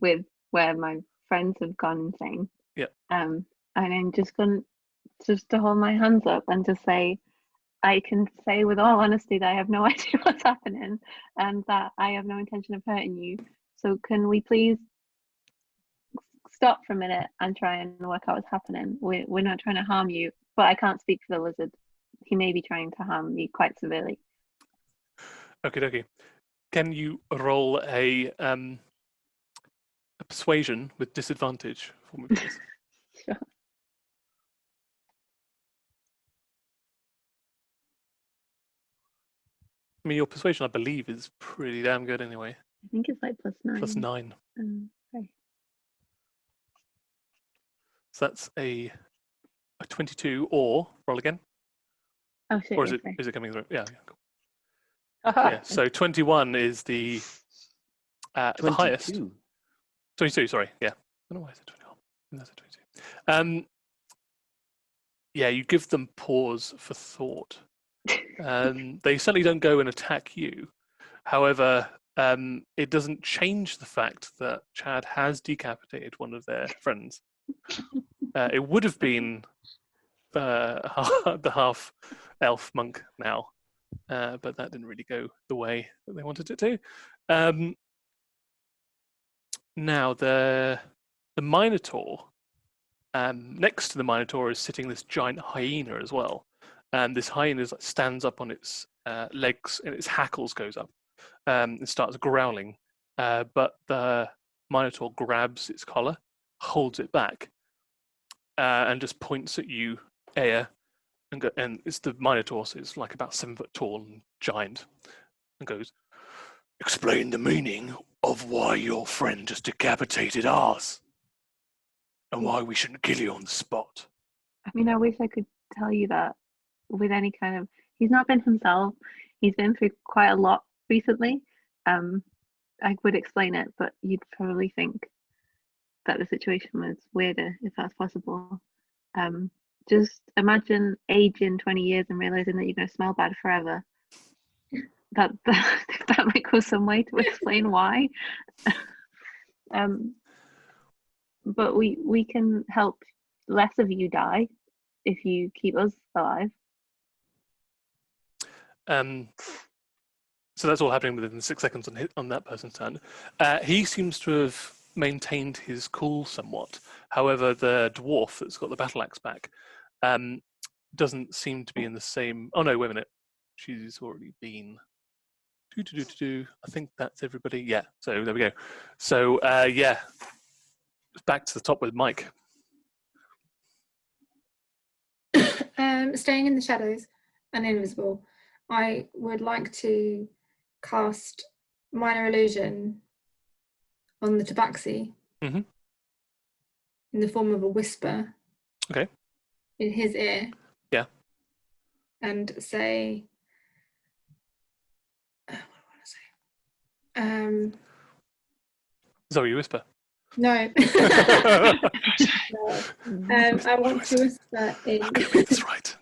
with where my friends have gone insane. Yeah. And I'm just going to hold my hands up and just say, I can say with all honesty that I have no idea what's happening and that I have no intention of hurting you. So can we please stop for a minute and try and work out what's happening? We're not trying to harm you, but I can't speak for the lizard. He may be trying to harm you quite severely. Okay. Can you roll a a persuasion with disadvantage for me, please. Sure. I mean, your persuasion, I believe, is pretty damn good anyway. I think it's like +9. +9. Okay. So that's a 22, or roll again. Oh shit. Or is yeah, it sorry. is it coming through? Yeah, yeah, cool. Haha, Yeah, so 21 is the highest. 22. 22, sorry. Yeah. I don't know why I said 21. That's a 22. Yeah, you give them pause for thought. They certainly don't go and attack you. However, it doesn't change the fact that Chad has decapitated one of their friends. It would have been the half elf monk now, but that didn't really go the way that they wanted it to. Now the Minotaur, next to the Minotaur is sitting this giant hyena as well, and this hyena stands up on its legs and its hackles goes up and starts growling, but the Minotaur grabs its collar, holds it back, and just points at you, Aya, and it's the Minotaur, so it's like about 7 foot tall and giant, and goes, "Explain the meaning of why your friend just decapitated ours, and why we shouldn't kill you on the spot." I mean, I wish I could tell you that with any kind of. He's not been himself. He's been through quite a lot recently. I would explain it, but you'd probably think that the situation was weirder if that's possible. Just imagine aging 20 years and realizing that you're going to smell bad forever. That might go some way to explain why. But we can help less of you die if you keep us alive. So that's all happening within 6 seconds on that person's turn. He seems to have maintained his cool somewhat. However, the dwarf that's got the battle axe back doesn't seem to be in the same. Oh no, wait a minute. She's already been. I think that's everybody. Yeah. So there we go. So yeah, back to the top with Mike. Staying in the shadows and invisible, I would like to cast Minor Illusion on the Tabaxi Mhm. in the form of a whisper. Okay. In his ear. Yeah. And say, what do I want to say? Sorry, you whisper. No. No. I want to whisper in. How can I make this right?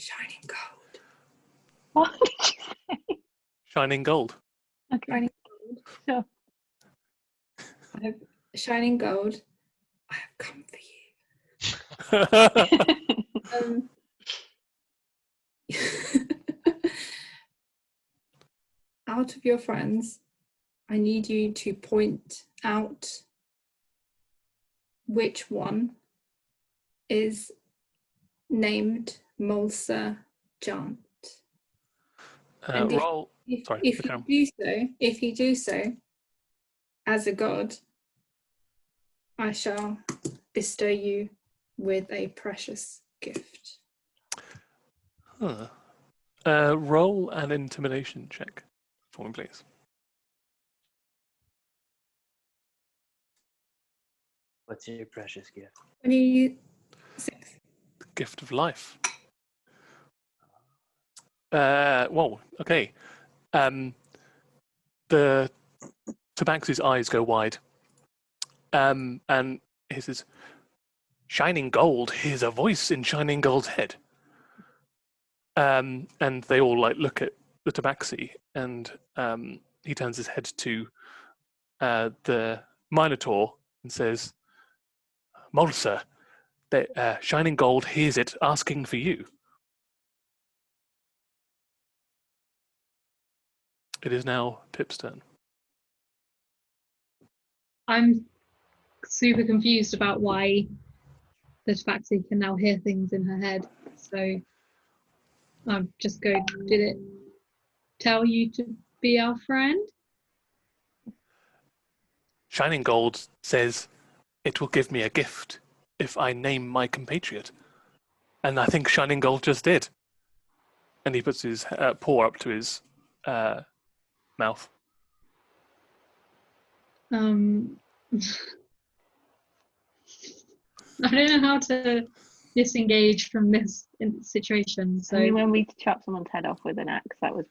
Shining gold. What did you say? Shining gold. Okay. Shining gold. Sure. I have shining gold. I have come for you. Out of your friends, I need you to point out which one is named Mulsa Jant. And Roll. Sorry, if you do so, as a god, I shall bestow you with a precious gift. Roll an intimidation check for me, please. What's your precious gift? 26. The gift of life. Whoa, okay. The Tabaxi's eyes go wide. And he says, "Shining gold, here's a voice in Shining Gold's head." And they all like look at the Tabaxi, and he turns his head to the Minotaur and says, "Mulsa, Shining Gold hears it asking for you." It is now Pip's turn. I'm super confused about why the Tabaxi can now hear things in her head. So I'm just going did it tell you to be our friend? Shining Gold says it will give me a gift if I name my compatriot. And I think Shining Gold just did. And he puts his paw up to his mouth. I don't know how to disengage from this situation. So I mean, when we chopped someone's head off with an axe, that was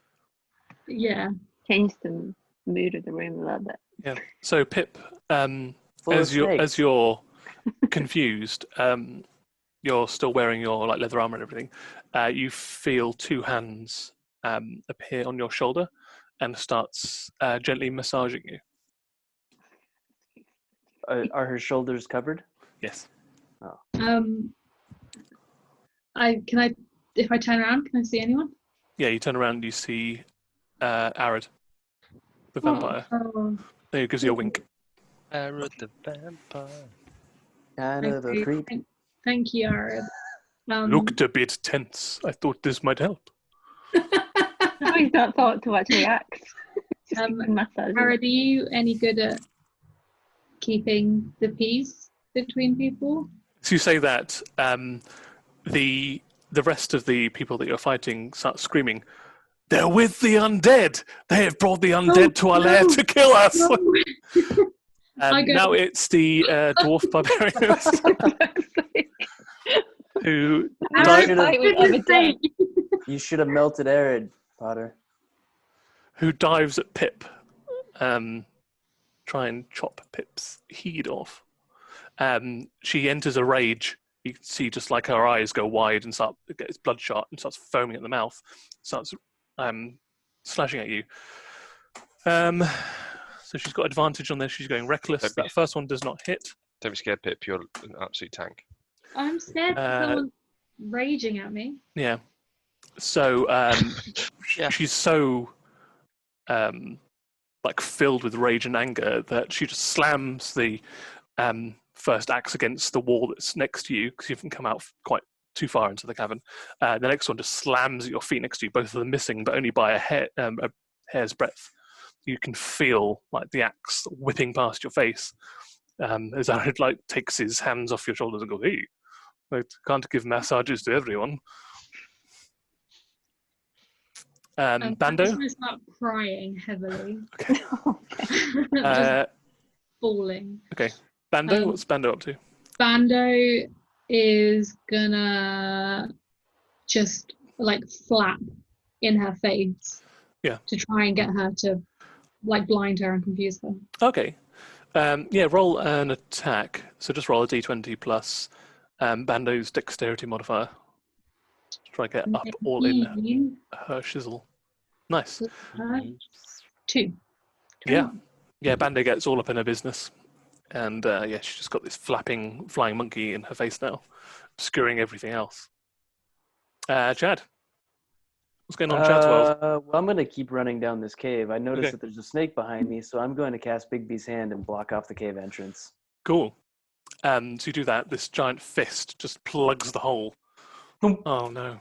yeah. changed the mood of the room a little bit. Yeah. So Pip, Full of as snakes. you're confused, you're still wearing your like leather armor and everything. You feel two hands appear on your shoulder and starts gently massaging you. Are her shoulders covered? Yes. If I turn around, can I see anyone? Yeah. You turn around, you see Arad, the vampire. Oh, There, he gives you a wink. Arad the vampire. Kind of a thank you. creep. Thank you, Arad. Looked a bit tense. I thought this might help. No, he's not thought to actually act. Just massage. Arad, are you any good at keeping the peace between people? So you say that the rest of the people that you're fighting start screaming, "They're with the undead! They have brought the undead to our lair to kill us!" No. Now it's the dwarf barbarians who Arad, should've- fight with other dead. You should have melted Arad, Potter. who dives at Pip, try and chop Pip's head off. She enters a rage. You can see just like her eyes go wide and gets bloodshot and starts foaming at the mouth. Starts slashing at you. So she's got advantage on this. She's going reckless. That first one does not hit. Don't be scared, Pip. You're an absolute tank. I'm scared that someone's raging at me. Yeah. So Yeah. she's so like filled with rage and anger that she just slams the first axe against the wall that's next to you because you haven't come out quite too far into the cavern. The next one just slams at your feet next to you, both of them missing, but only by a hair's breadth. You can feel like the axe whipping past your face as Arad like takes his hands off your shoulders and goes, "Hey, I can't give massages to everyone." I'm Bando. just going to start crying heavily. Okay. Just falling. Okay. Bando. Um, What's Bando up to? Bando is gonna just like flap in her face. Yeah. To try and get her to like blind her and confuse her. Okay. Yeah, roll an attack. So just roll a d20 plus Bando's dexterity modifier. Try to get up all in her shizzle. Nice. 2. Yeah. Yeah, Bando gets all up in her business. And yeah, she's just got this flapping flying monkey in her face now, obscuring everything else. Chad. What's going on in Chad's world? Well, I'm going to keep running down this cave. I noticed Okay. that there's a snake behind me, so I'm going to cast Bigby's hand and block off the cave entrance. Cool. So you do that, this giant fist just plugs the hole. Oh no.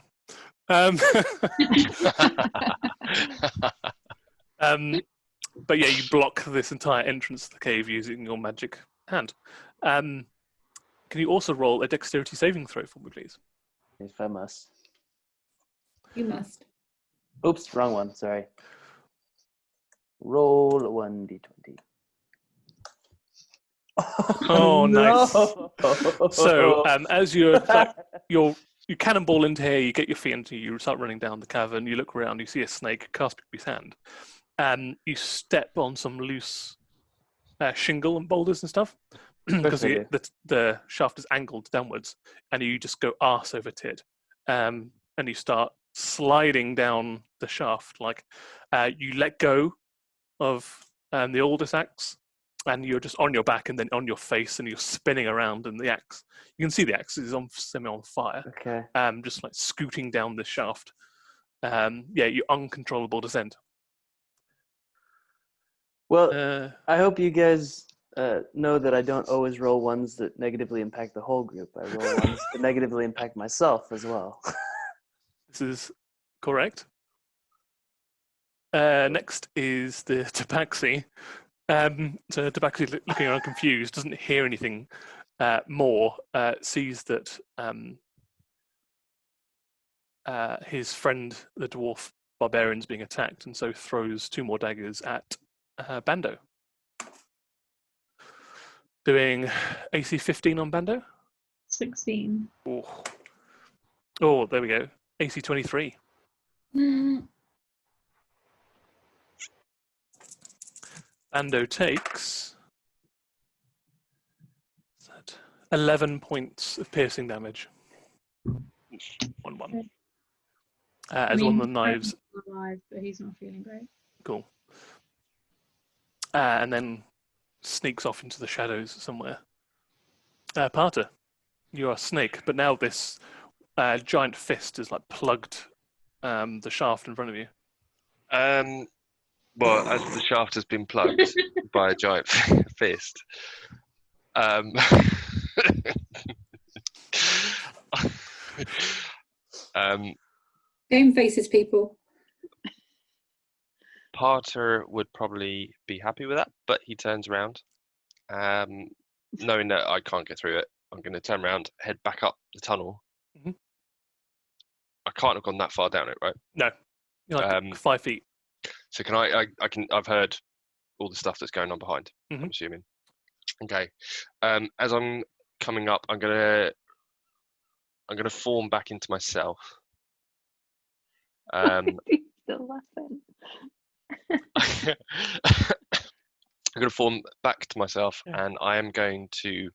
But yeah, you block this entire entrance to the cave using your magic hand. Can you also roll a dexterity saving throw for me, please? If I must. You must. Oops, wrong one. Sorry. Roll a 1d20. Oh, nice. No. So as you cannonball into here, you get your feet into, you start running down the cavern, you look around, you see a snake, cast Bigby's hand, and you step on some loose shingle and boulders and stuff because the shaft is angled downwards, and you just go arse over tit, and you start sliding down the shaft. Like you let go of the oldest axe, and you're just on your back and then on your face, and you're spinning around, and the axe, you can see the axe is on fire. Okay. Just like scooting down this shaft. Yeah, you uncontrollable descent. Well, I hope you guys know that I don't always roll ones that negatively impact the whole group. I roll ones that negatively impact myself as well. This is correct. Next is the Tabaxi. So Tabaxi, looking around confused, doesn't hear anything more, sees that his friend, the dwarf barbarian, is being attacked, and so throws 2 more daggers at Bando. Doing AC 15 on Bando. 16. Oh, there we go. AC 23. Bando takes 11 points of piercing damage. 1-1. As one of the knives. Alive, but he's not feeling great. Cool. And then sneaks off into the shadows somewhere. Parter, you are a snake, but now this giant fist is like plugged the shaft in front of you. Well, as the shaft has been plugged by a giant fist, Game faces, people. Parter would probably be happy with that, but he turns around. Knowing that I can't get through it, I'm going to turn around, head back up the tunnel. Mhm. I can't have gone that far down it, right? No, you're like 5 feet. So can I've heard all the stuff that's going on behind, I'm assuming. Okay. As I'm coming up, I'm gonna form back into myself. He's still laughing. I'm gonna form back to myself, and I'm going to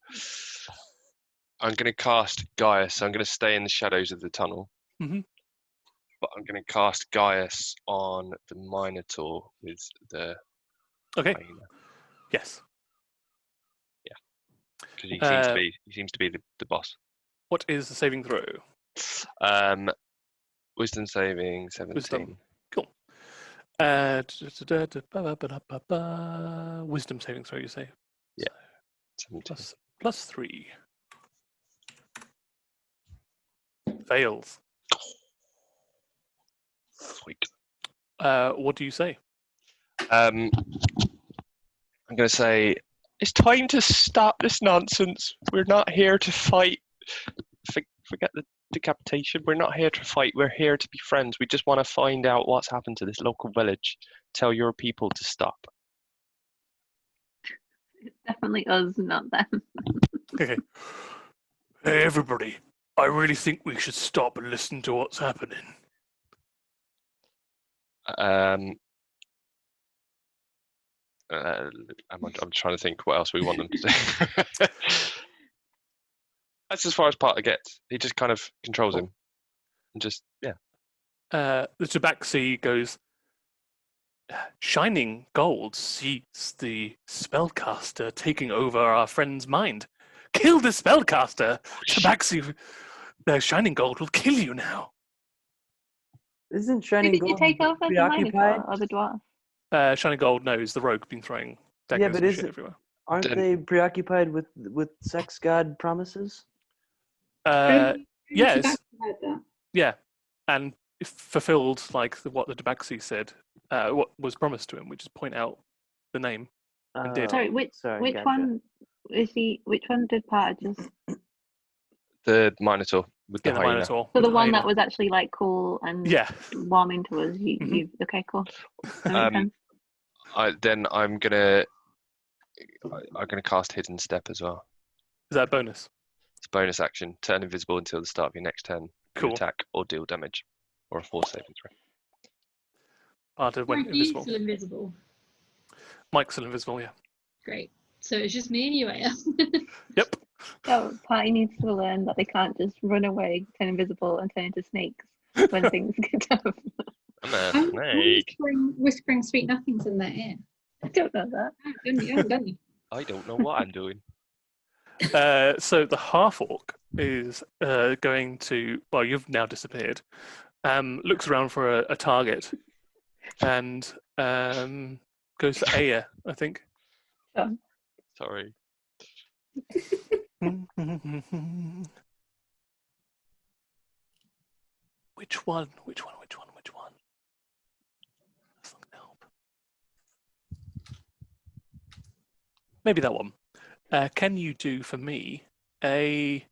cast Gaius. So I'm gonna stay in the shadows of the tunnel. But I'm going to cast Gaius on the Minotaur with the Okay. hyena. Yes. Yeah. Because he seems to be the boss. What is the saving throw? Wisdom saving 17. Wisdom. Cool. Wisdom saving throw, you say? Yeah. 17. Plus 3. Fails. Sweet. What do you say? I'm going to say, it's time to stop this nonsense. We're not here to fight. Forget the decapitation. We're not here to fight. We're here to be friends. We just want to find out what's happened to this local village. Tell your people to stop. It's definitely us, not them. Okay. Hey, everybody. I really think we should stop and listen to what's happening. I'm trying to think what else we want them to do. That's as far as Parter gets. He just kind of controls him. And just, yeah. The Tabaxi goes, Shining Gold sees the spellcaster taking over our friend's mind. Kill the spellcaster! Tabaxi, the Shining Gold will kill you now. Isn't Who Shining did you Gold take over, the preoccupied? Minotaur or the dwarf? Shining Gold knows the rogue been throwing daggers and shit everywhere. Aren't they preoccupied with sex god promises? Yes. Yeah, and fulfilled like what the Tabaxi said, what was promised to him, which is point out the name. And did. Sorry, which gotcha. one is he? Which one did Part just? The Minotaur with the Yeah, the hyena. Minotaur. So with the one hyena. that was actually like cool and warming to us. You okay? Cool. That makes sense. Then I'm gonna cast Hidden Step as well. Is that a bonus? It's a bonus action. Turn invisible until the start of your next turn. Cool. To attack or deal damage, or a force saving throw. Parter went invisible. Still invisible. Mike's still invisible, yeah. Great. So it's just me and you, Aya. Yep. So Party needs to learn that they can't just run away, turn invisible, and turn into snakes when things get tough. I'm a snake. Whispering sweet nothings in their ear. I don't know that. Don't you? I don't know what I'm doing. So the half-orc is going to, well, you've now disappeared, looks around for a target, and goes for Aya, I think. Sure. Sorry. Which one? Something maybe that one. Can you do for me a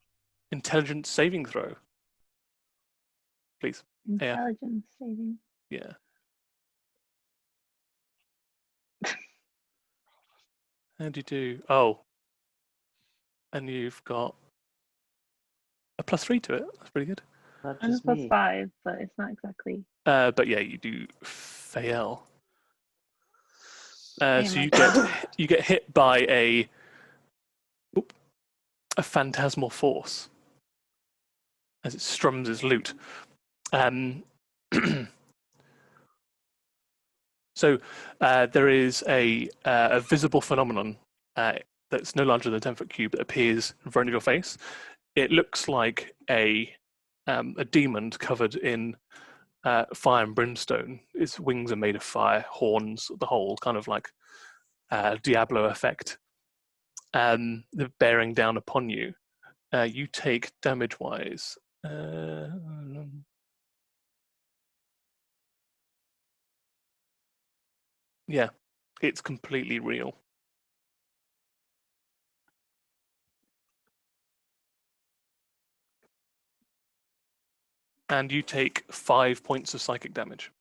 intelligence saving throw, please? Yeah. Intelligence saving. Yeah. How do you do? Oh, and you've got a +3 to it. That's pretty good. Not And a just me. +5, but it's not exactly. But yeah, you do fail. So Yeah, you get hit by a phantasmal force as it strums its lute. So there is a visible phenomenon that's no larger than a 10-foot cube that appears in front of your face. It looks like a demon covered in fire and brimstone. Its wings are made of fire, horns, the whole kind of like Diablo effect. They're bearing down upon you. You take damage-wise. Yeah, it's completely real. And you take 5 points of psychic damage.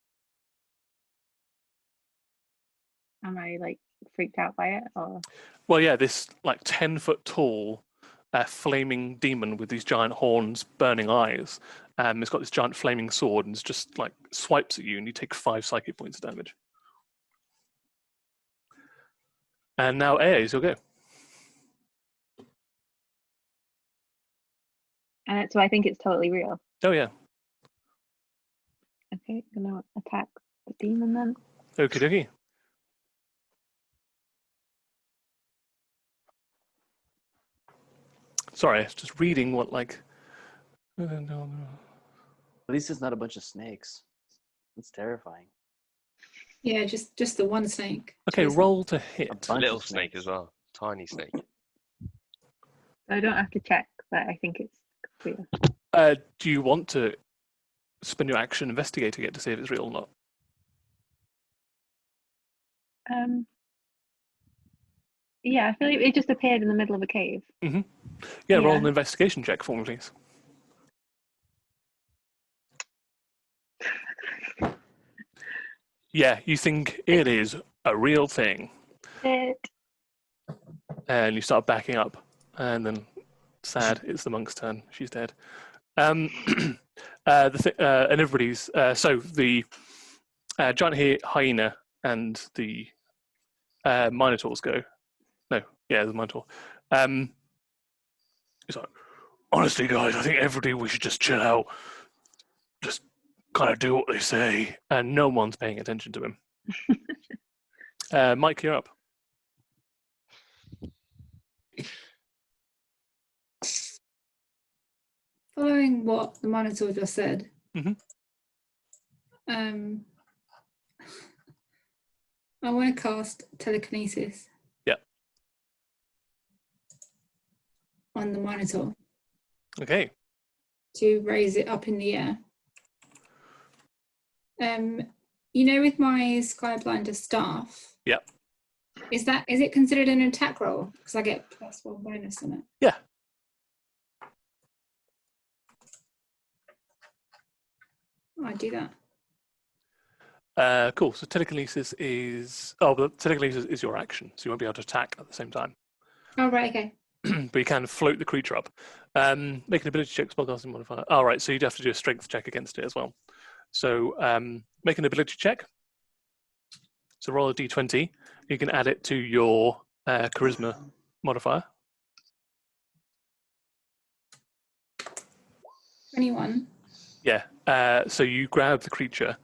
Am I like freaked out by it, or? Well, yeah, this like 10-foot tall flaming demon with these giant horns, burning eyes. It's got this giant flaming sword and it's just like swipes at you, and you take 5 psychic points of damage. And now Aya, you'll go. And so I think it's totally real. Oh yeah. Okay, I'm gonna attack the demon then. Okie dokie. Sorry, I was just reading what like. At least it's not a bunch of snakes. It's terrifying. Yeah, just the one snake. Okay, Chase roll to hit. bunch Little of snake snakes. as well. Tiny snake. So I don't have to check, but I think it's real. Do you want to spend your action investigating it to see if it's real or not? Yeah, I feel like it just appeared in the middle of a cave. Yeah, roll Yeah. an investigation check for me, please. Yeah, you think it is a real thing, and you start backing up, and then sad, it's the monk's turn. She's dead. And everybody's so the giant hyena and the Minotaurs go. No, yeah, the Minotaur. He's like, honestly, guys, I think we should just chill out. Just kind of do what they say. And no one's paying attention to him. Mike, you're up. Following what the Minotaur just said, Mhm. I want to cast telekinesis. Yeah. On the Minotaur Okay. to raise it up in the air. You know, with my Skyblinder staff. Yeah. Is it considered an attack roll? Because I get +1 bonus on it. Yeah. I do that. Cool. So telekinesis is telekinesis is your action, so you won't be able to attack at the same time. Oh right, okay. But you can float the creature up. Make an ability check, spellcasting modifier. Oh, right, so you'd have to do a strength check against it as well. So make an ability check. So roll a d20. You can add it to your charisma modifier. 21. Yeah. So you grab the creature,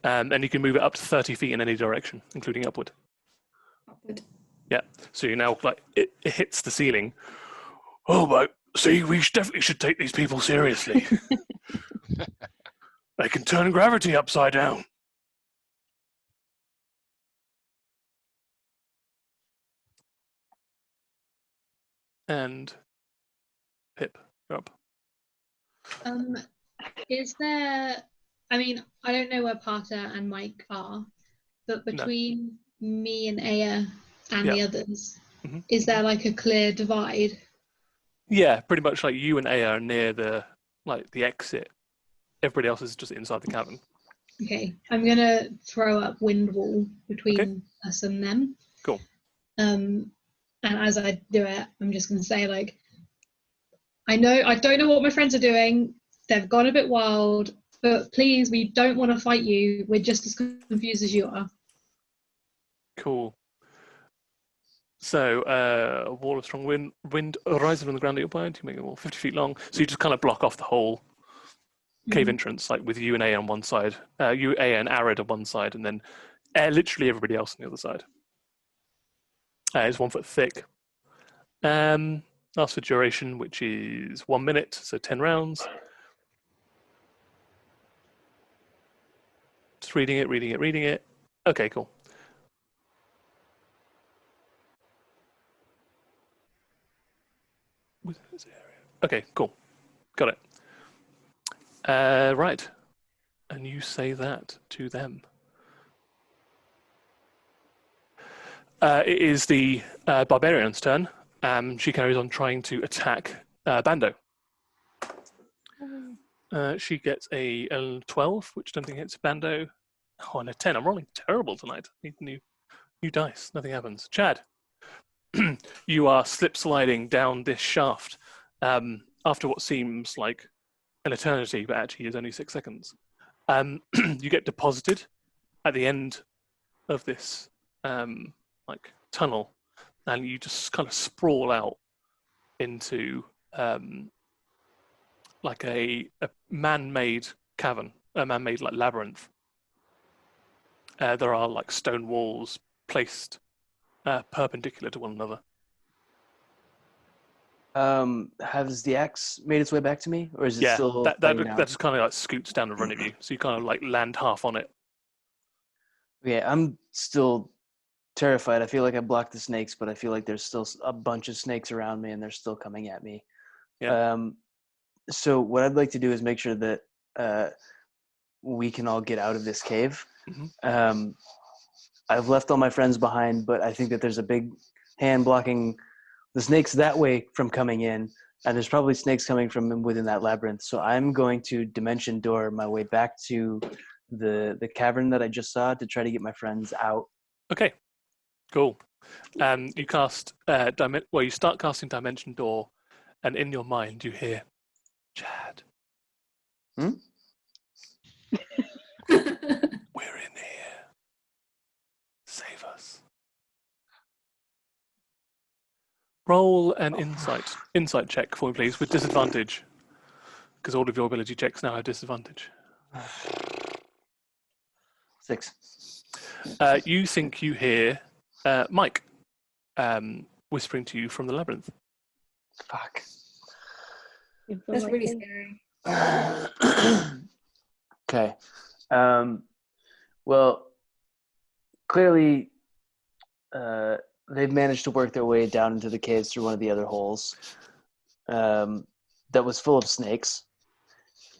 and you can move it up to 30 feet in any direction, including upward. Upward. Yeah. So you now like it hits the ceiling. Oh, but see, we definitely should take these people seriously. They can turn gravity upside down. And Pip, you're up. Is there? I mean, I don't know where Parter and Mike are, but between me and Aya and the others, Mhm. is there like a clear divide? Yeah, pretty much like you and Aya are near the exit. Everybody else is just inside the cavern. Okay, I'm gonna throw up wind wall between Okay. us and them. Cool. And as I do it, I'm just gonna say like, I don't know what my friends are doing. They've gone a bit wild, but please, we don't want to fight you. We're just as confused as you are. Cool. So, a wall of strong wind arises from the ground at your point. You make a wall 50 feet long. So you just kind of block off the whole cave entrance, like with you and Aya on one side, you, Aya, and Arad on one side, and then literally everybody else on the other side. It's 1 foot thick. Lasts for duration, which is 1 minute, so 10 rounds. Just reading it. Okay, cool. Okay, cool. Got it. Right. And you say that to them. It is the barbarian's turn. She carries on trying to attack Bando. She gets a 12, which I don't think hits Bando. Oh, and a 10. I'm rolling terrible tonight. Need new dice. Nothing happens. Chad, you are slip sliding down this shaft after what seems like an eternity, but actually is only 6 seconds. You get deposited at the end of this tunnel, and you just kind of sprawl out into like a man-made cavern, a man-made like labyrinth. There are like stone walls placed perpendicular to one another. Has the axe made its way back to me, or is it Yeah, still that laying down? just kind of like scoots down in front of you, so you kind of like land half on it. Yeah, I'm still terrified. I feel like I blocked the snakes, but I feel like there's still a bunch of snakes around me, and they're still coming at me. Yeah. So what I'd like to do is make sure that we can all get out of this cave. Mhm. I've left all my friends behind, but I think that there's a big hand blocking the snakes that way from coming in, and there's probably snakes coming from within that labyrinth. So I'm going to dimension door my way back to the cavern that I just saw to try to get my friends out. Okay, cool. You cast you start casting Dimension Door, and in your mind you hear, Chad, we're in here. Save us. Roll an insight check for me, please, with disadvantage, because all of your ability checks now have disadvantage. 6. You think you hear Mike whispering to you from the labyrinth. Fuck. That's really scary. Okay. Well, clearly, they've managed to work their way down into the caves through one of the other holes that was full of snakes.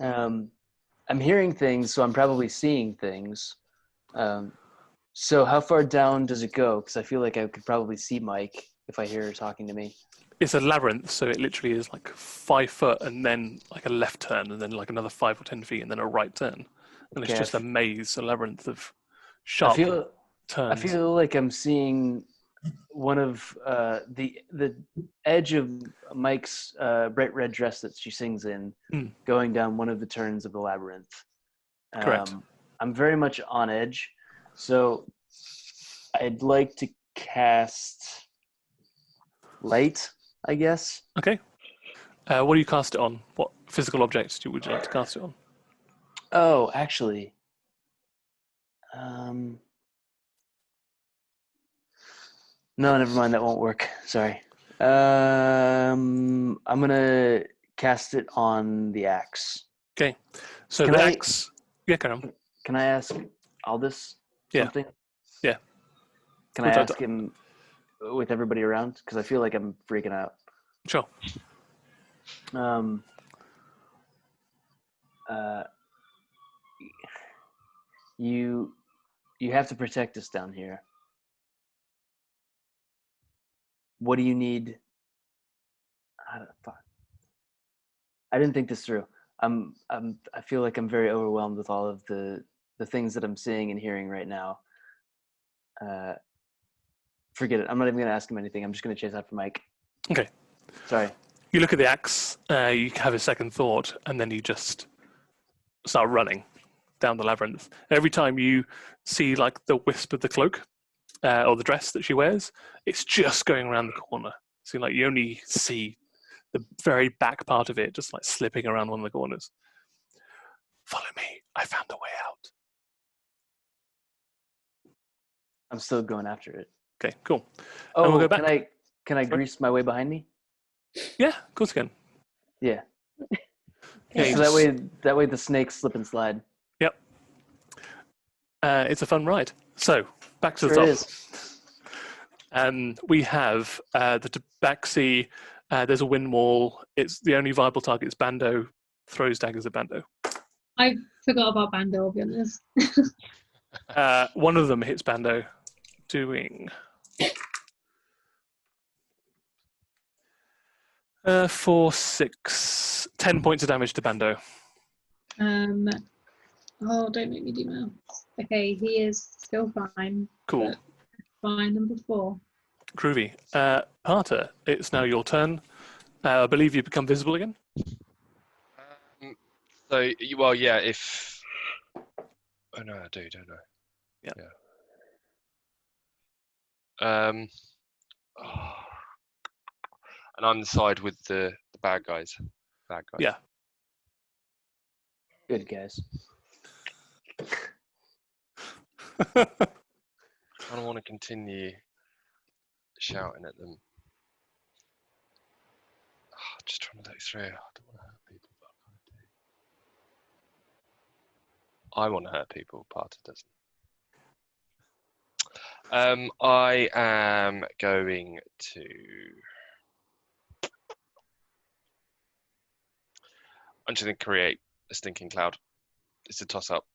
I'm hearing things, so I'm probably seeing things. So how far down does it go? Because I feel like I could probably see Mike if I hear her talking to me. It's a labyrinth, so it literally is like 5 foot, and then like a left turn, and then like another 5 or 10 feet, and then a right turn, and Okay, it's just a maze, a labyrinth of sharp turns. I feel like I'm seeing one of the edge of Mike's bright red dress that she sings in, going down one of the turns of the labyrinth. Correct. I'm very much on edge, so I'd like to cast light, I guess. Okay. What do you cast it on? What physical object would you like to cast it on? Oh, actually, no, never mind. That won't work. Sorry. I'm gonna cast it on the axe. Okay. So Can the I- axe. Yeah, carry on. Can I ask Aldous Yeah. something? Yeah. Can I What's that? ask him with everybody around? Because I feel like I'm freaking out. Sure. You have to protect us down here. what do you need? I didn't think this through. I feel like I'm very overwhelmed with all of the things that I'm seeing and hearing right now. Forget it. I'm not even going to ask him anything. I'm just going to chase after Mike. Okay. Sorry. You look at the axe, you have a second thought, and then you just start running down the labyrinth. Every time you see like the wisp of the cloak or the dress that she wears, it's just going around the corner. So like you only see the very back part of it just like slipping around one of the corners. Follow me. I found a way out. I'm still going after it. Okay, cool. Oh, and we'll go back. Can I grease my way behind me? Yeah, of course you can. Yeah. Okay, So that way the snakes slip and slide. Yep. It's a fun ride. So back to the Sure top. is. We have the tabaxi. There's a wind wall. It's the only viable target is Bando. Throws daggers at Bando. I forgot about Bando, I'll be honest. One of them hits Bando, doing 4, 6, 10 points of damage to Bando. Oh, don't make me do math. Okay, he is still fine. Cool. Fine, number 4. Groovy. Parter, it's now your turn. I believe you become visible again. So, well, yeah, if... Oh, no, I do, don't I? Yeah. Oh. And I'm the side with the bad guys. Yeah. Good guys. I don't want to continue shouting at them. Just trying to look through. I don't want to hurt people, but I want to hurt people. Parter doesn't. I am going to. I'm just going to create a stinking cloud. It's a toss-up,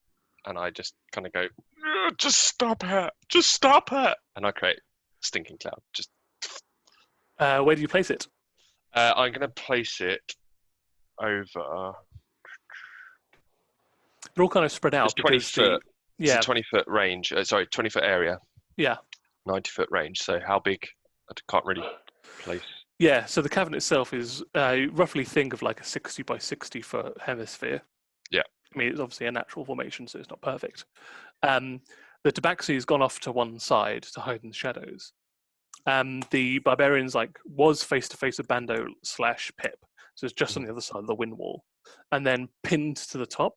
and I just kind of go, just stop it, and I create a stinking cloud. Just. Where do you place it? I'm going to place it over. They're all kind of spread out. It's 20 because foot. Yeah. It's a 20-foot range. 20-foot area. Yeah. 90-foot range. So how big? I can't really place. Yeah. So the cavern itself is roughly think of like a 60 by 60 foot hemisphere. Yeah. I mean, it's obviously a natural formation, so it's not perfect. The tabaxi has gone off to one side to hide in the shadows. The barbarians was face to face with Bando / Pip, so it's just on the other side of the wind wall, and then pinned to the top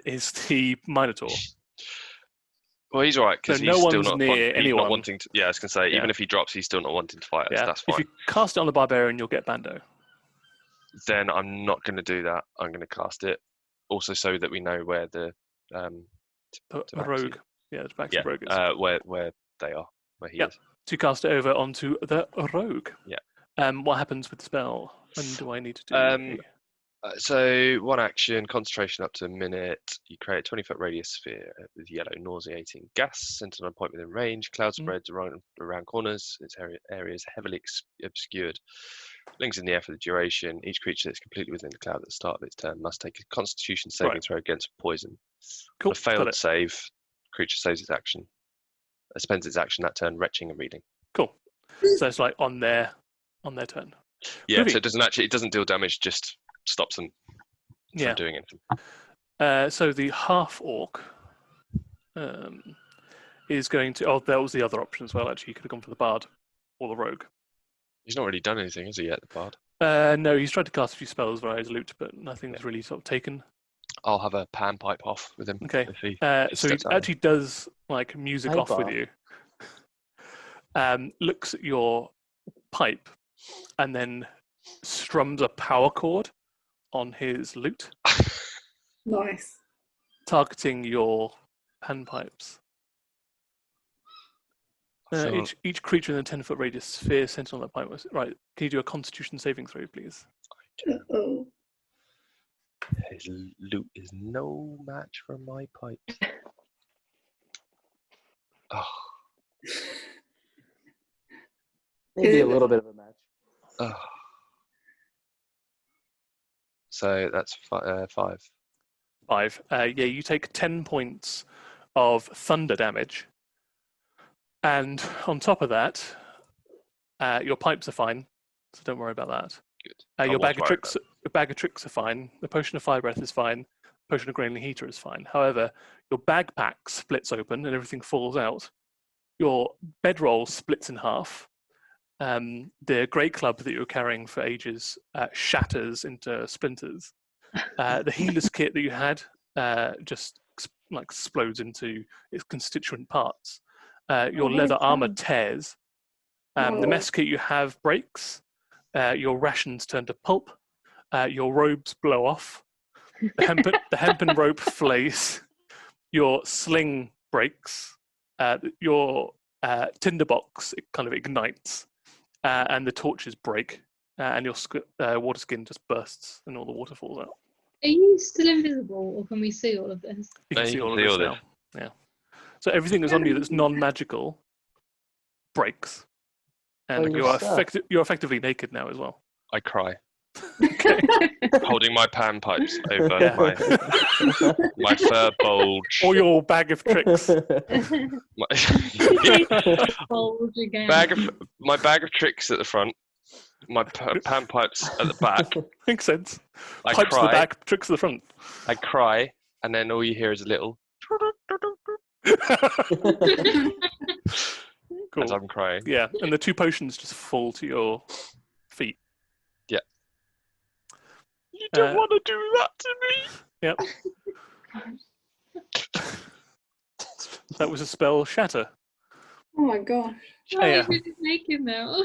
is the Minotaur. Well, he's all right because So he's no still one's not near he's anyone. not wanting to. Yeah, I was gonna say even if he drops, he's still not wanting to fight us. Yeah. That's fine. If you cast it on the barbarian, you'll get Bando. Then I'm not going to do that. I'm going to cast it also so that we know where the Rogue. Yeah, the tabaxi rogue is. where they are, where he Yep. is. To cast it over onto the rogue. Yeah. What happens with the spell? And do I need to do? So one action, concentration up to a minute. You create a 20-foot radius sphere with yellow nauseating gas centered on a point within range. Cloud spreads around corners. Its area is heavily obscured. Lingers in the air for the duration. Each creature that's completely within the cloud at the start of its turn must take a Constitution saving throw against poison. Cool. On a failed save, creature saves its action. Spends its action that turn retching and reading. Cool. So it's like on their turn. Yeah. Groovy. So it doesn't deal damage. Just stops them from doing anything. So the half orc is going to. Oh, that was the other option as well. Actually, you could have gone for the bard or the rogue. He's not really done anything, has he yet, the bard? No, he's tried to cast a few spells via his loot, but nothing's really sort of taken. I'll have a pan pipe off with him. Okay. If he So he steps out. actually does music Pipe off with off. you. Looks at your pipe, and then strums a power chord on his lute, Nice. targeting your panpipes. So- Each creature in a 10-foot radius sphere centered on that pipe. Right. Can you do a Constitution saving throw, please? Uh-oh. His loot is no match for my pipe. Oh, Maybe a little bit of a match. Oh. So that's 5. 5. Yeah, you take 10 points of thunder damage. And on top of that, your pipes are fine, so don't worry about that. Good. Your bag of tricks are fine. The potion of fire breath is fine. The potion of graining heater is fine. However, your backpack splits open and everything falls out. Your bedroll splits in half. The grey club that you were carrying for ages shatters into splinters. The healer's kit that you had just like explodes into its constituent parts. Your leather armor tears. The mess kit you have breaks. Your rations turn to pulp. Your robes blow off. The hempen rope flays. Your sling breaks. Your tinderbox kind of ignites. And the torches break. And your water skin just bursts and all the water falls out. Are you still invisible, or can we see all of this? You can see all of this now. Yeah. So everything that's on you that's non-magical breaks. And you're effectively naked now as well. I cry. Holding my panpipes over my fur bulge. Or your bag of tricks. My bag of tricks at the front. My panpipes at the back. Makes sense. I Pipes cry. at the back, tricks at the front. I cry, and then all you hear is a little. Cool. As I'm crying. Yeah, and the 2 potions just fall to your feet. Yeah. You don't want to do that to me. Yep. That was a spell, Shatter. Oh my gosh. Oh, Yeah. he's naked now.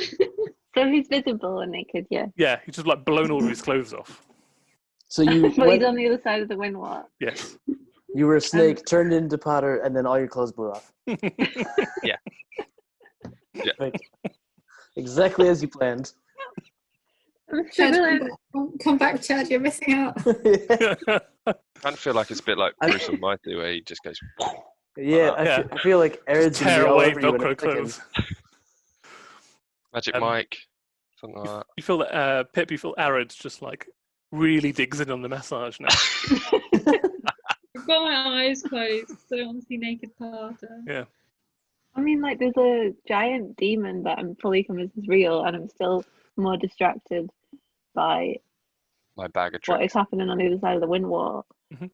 So he's visible and naked, yeah. Yeah, he's just like blown all of his clothes off. So you But he's on the other side of the windwalk. Yes. you were a snake, turned into Potter, and then all your clothes blew off. Yeah. Right. Exactly as you planned. Chad, come back, Chad. You're missing out. I kind of feel like it's a bit like Bruce and Mighty, where he just goes. Yeah, I feel like Arad's gonna Tear be all away over you in a Velcro second. clothes. Magic Mike, something like that. You feel that Pip, you feel Arad's just like really digs in on the massage now. I've got my eyes closed, so I don't want to see naked Carter. Yeah. I mean, like, there's a giant demon that I'm fully convinced is real, and I'm still more distracted by My bag of what tricks. is happening on the other side of the windwall. Mhm.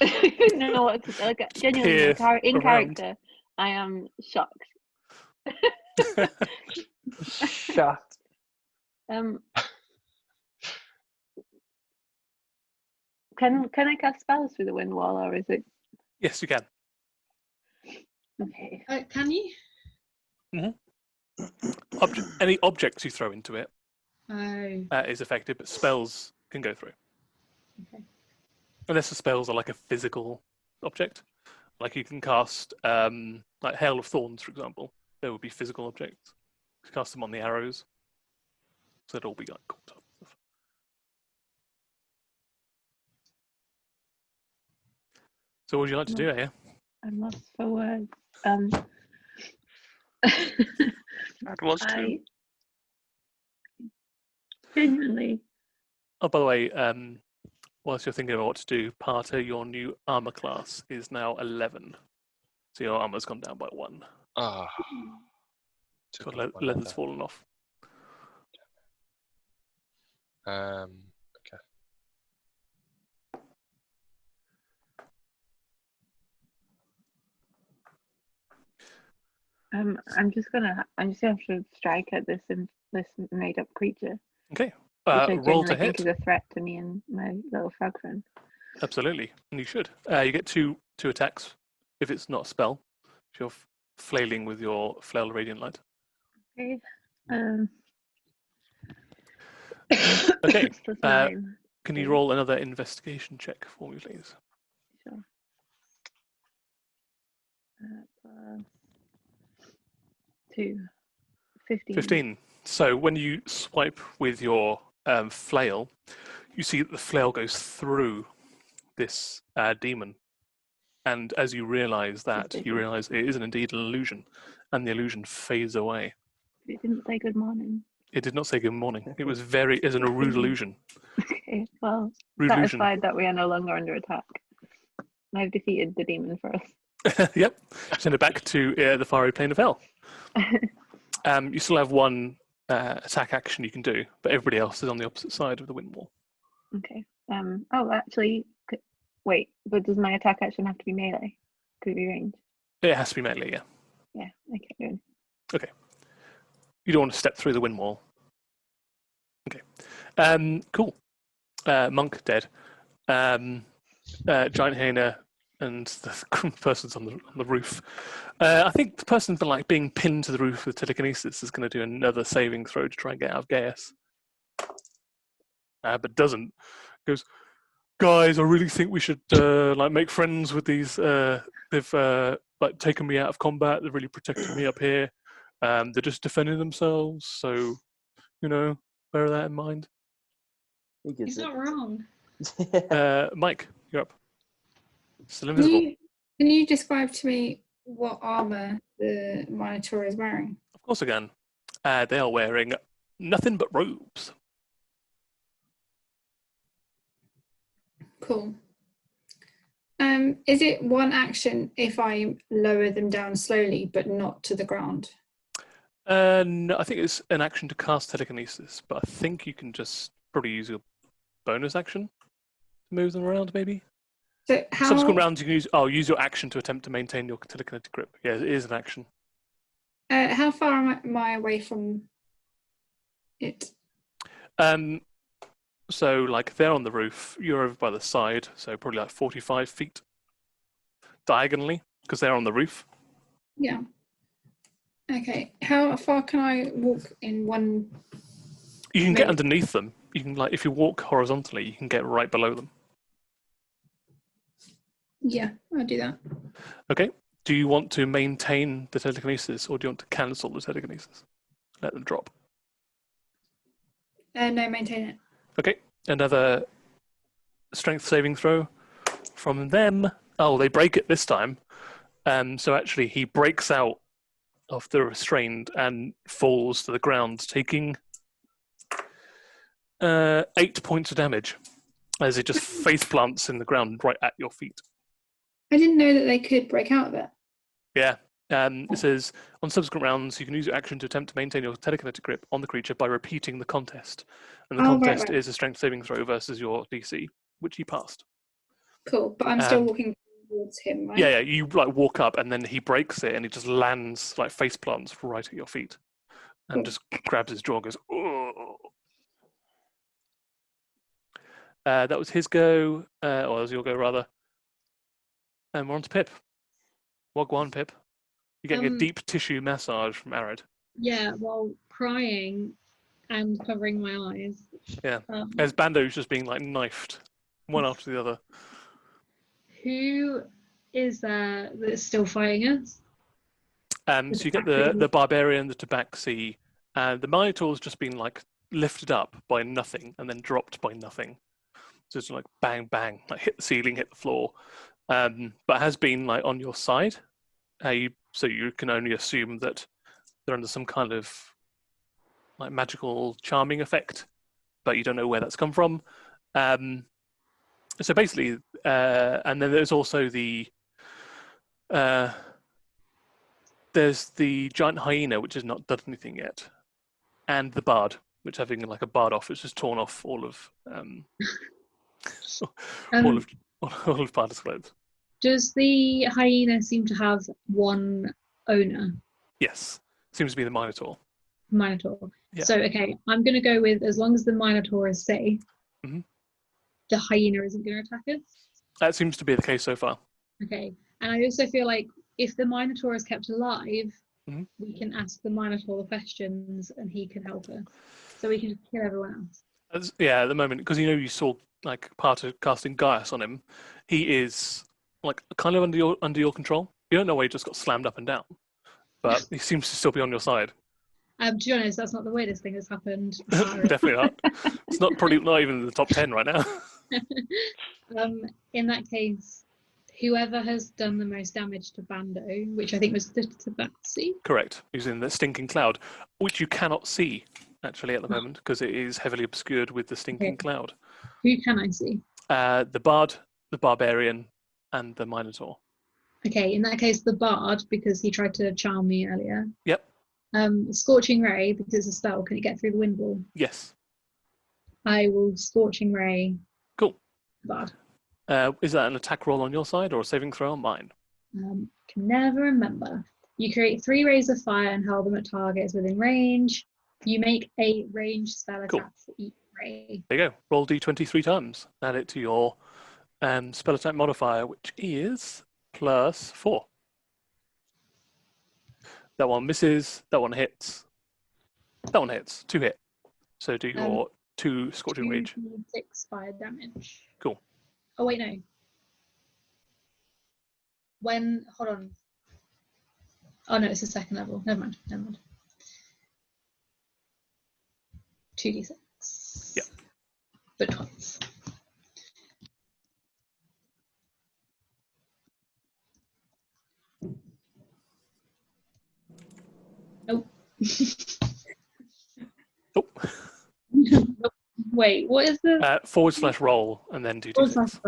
I don't know what to like, genuinely, Peer in around. character, I am shocked. Shocked. Can I cast spells through the wind wall, or is it Yes, you can. okay? Can you? Any objects you throw into it Oh. is effective, but spells can go through. Okay. Unless the spells are like a physical object. Like you can cast like Hail of Thorns, for example. There would be physical objects. You cast them on the arrows. So it'd all be like caught up stuff. So what would you like to do here? I'm lost for words. That was too. Genuinely. Oh, by the way, whilst you're thinking about what to do, Parter, your new armor class is now 11. So your armor's gone down by 1. Ah. So leather's fallen off. Okay. I'm just gonna have to strike at this made up creature. Okay. Which I Roll to genuinely think hit. is a threat to me and my little frog friend. Absolutely. And you should. You get two attacks if it's not a spell. If you're flailing with your flail radiant light. Okay. Okay. Plus 9. Can you roll another investigation check for me, please? Sure. Plus 2. 15. 15. So when you swipe with your flail, you see that the flail goes through this demon. And as you realise that, you realise it is indeed an illusion, and the illusion fades away. It didn't say good morning. It did not say good morning. It was as in a rude illusion. Okay, well, Rude illusion. satisfied that we are no longer under attack. I've defeated the demon for us. Yep. Send it back to the fiery plane of hell. You still have one attack action you can do, but everybody else is on the opposite side of the wind wall. Okay. Oh, actually, wait. But does my attack action have to be melee? Could it be ranged? It has to be melee, yeah. Yeah, I can't do anything. Okay. You don't want to step through the wind wall. Okay. Cool. Monk dead. Giant hyena and the person's on the roof. I think the person's been like being pinned to the roof with telekinesis is going to do another saving throw to try and get out of Gaius. But doesn't. Goes, guys, I really think we should like make friends with these. They've like taken me out of combat. They're really protecting me up here. They're just defending themselves. So, bear that in mind. He's not wrong. Mike, you're up. Still invisible. Can you describe to me what armor the Minotaur is wearing? Of course I can. They are wearing nothing but robes. Cool. Is it one action if I lower them down slowly but not to the ground? No, I think it's an action to cast telekinesis, but I think you can just probably use your bonus action to move them around, maybe. So how, Subsequent rounds, you can use your action to attempt to maintain your telekinetic grip. Yeah, it is an action. how far am I away from it? So, like, they're on the roof, you're over by the side, so probably like 45 feet diagonally, because they're on the roof. Yeah. Okay. How far can I walk in one? You can get underneath them. You can, like, if you walk horizontally, you can get right below them. Yeah, I'll do that. Okay. Do you want to maintain the telekinesis, or do you want to cancel the telekinesis? Let them drop. No, maintain it. Okay. Another strength saving throw from them. Oh, they break it this time. So actually, he breaks out of the restrained and falls to the ground, taking 8 points of damage as it just face plants in the ground right at your feet. I didn't know that they could break out of it. Yeah. It says, on subsequent rounds, you can use your action to attempt to maintain your telekinetic grip on the creature by repeating the contest. And the contest is a strength saving throw versus your DC, which he passed. Cool, but I'm still walking towards him, right? Yeah, you like walk up and then he breaks it and he just lands, like face plants right at your feet. And just grabs his jaw and goes, oh. That was his go, or that was your go rather. And we're on to Pip. Wagwan, Pip. You're getting a deep tissue massage from Arad. Yeah, while crying and covering my eyes. Yeah, as Bando's just being like knifed, one after the other. Who is there that's still fighting us? So you get the barbarian, the tabaxi, and the Minotaur's just been like lifted up by nothing and then dropped by nothing. So it's like bang, bang, like hit the ceiling, hit the floor, but has been like on your side. So you can only assume that they're under some kind of like magical charming effect, but you don't know where that's come from. So basically, and then there's also there's the giant hyena, which has not done anything yet, and the bard, which having like a bard off, it's just torn off all of all of Bard's clothes. Does the hyena seem to have one owner? Yes, seems to be the Minotaur. Minotaur. Yeah. So, okay, I'm going to go with as long as the Minotaur is safe, the hyena isn't going to attack us. That seems to be the case so far. Okay, and I also feel like if the Minotaur is kept alive, we can ask the Minotaur the questions and he can help us. So we can just kill everyone else. Yeah, at the moment, because you saw like part of casting Gaius on him, he is like kind of under your control. You don't know why he just got slammed up and down, but he seems to still be on your side. To be honest, that's not the way this thing has happened. Definitely not. It's probably not even in the top 10 right now. In that case, whoever has done the most damage to Bando, which I think was the Tabaxi. Correct. Using the stinking cloud, which you cannot see actually at the moment because it is heavily obscured with the stinking cloud. Who can I see? The bard, the barbarian, and the minotaur. Okay, in that case, the Bard, because he tried to charm me earlier. Yep. Scorching Ray, because it's a spell, can it get through the wind wall? Yes. I will Scorching Ray. Cool. Bard. Is that an attack roll on your side or a saving throw on mine? Can never remember. You create 3 rays of fire and hurl them at targets within range. You make a ranged spell attack for each ray. There you go. Roll d20 3 times. Add it to your spell attack modifier, which is +4. That one misses. That one hits. That one hits. 2 hit. So do your 2 Scorching Rage. 6 fire damage. Cool. Oh wait, no. Hold on. Oh no, it's the second level. Never mind. 2d6. Yep. But twice. Nope. Oh. Wait, what is the /roll and then 2d6.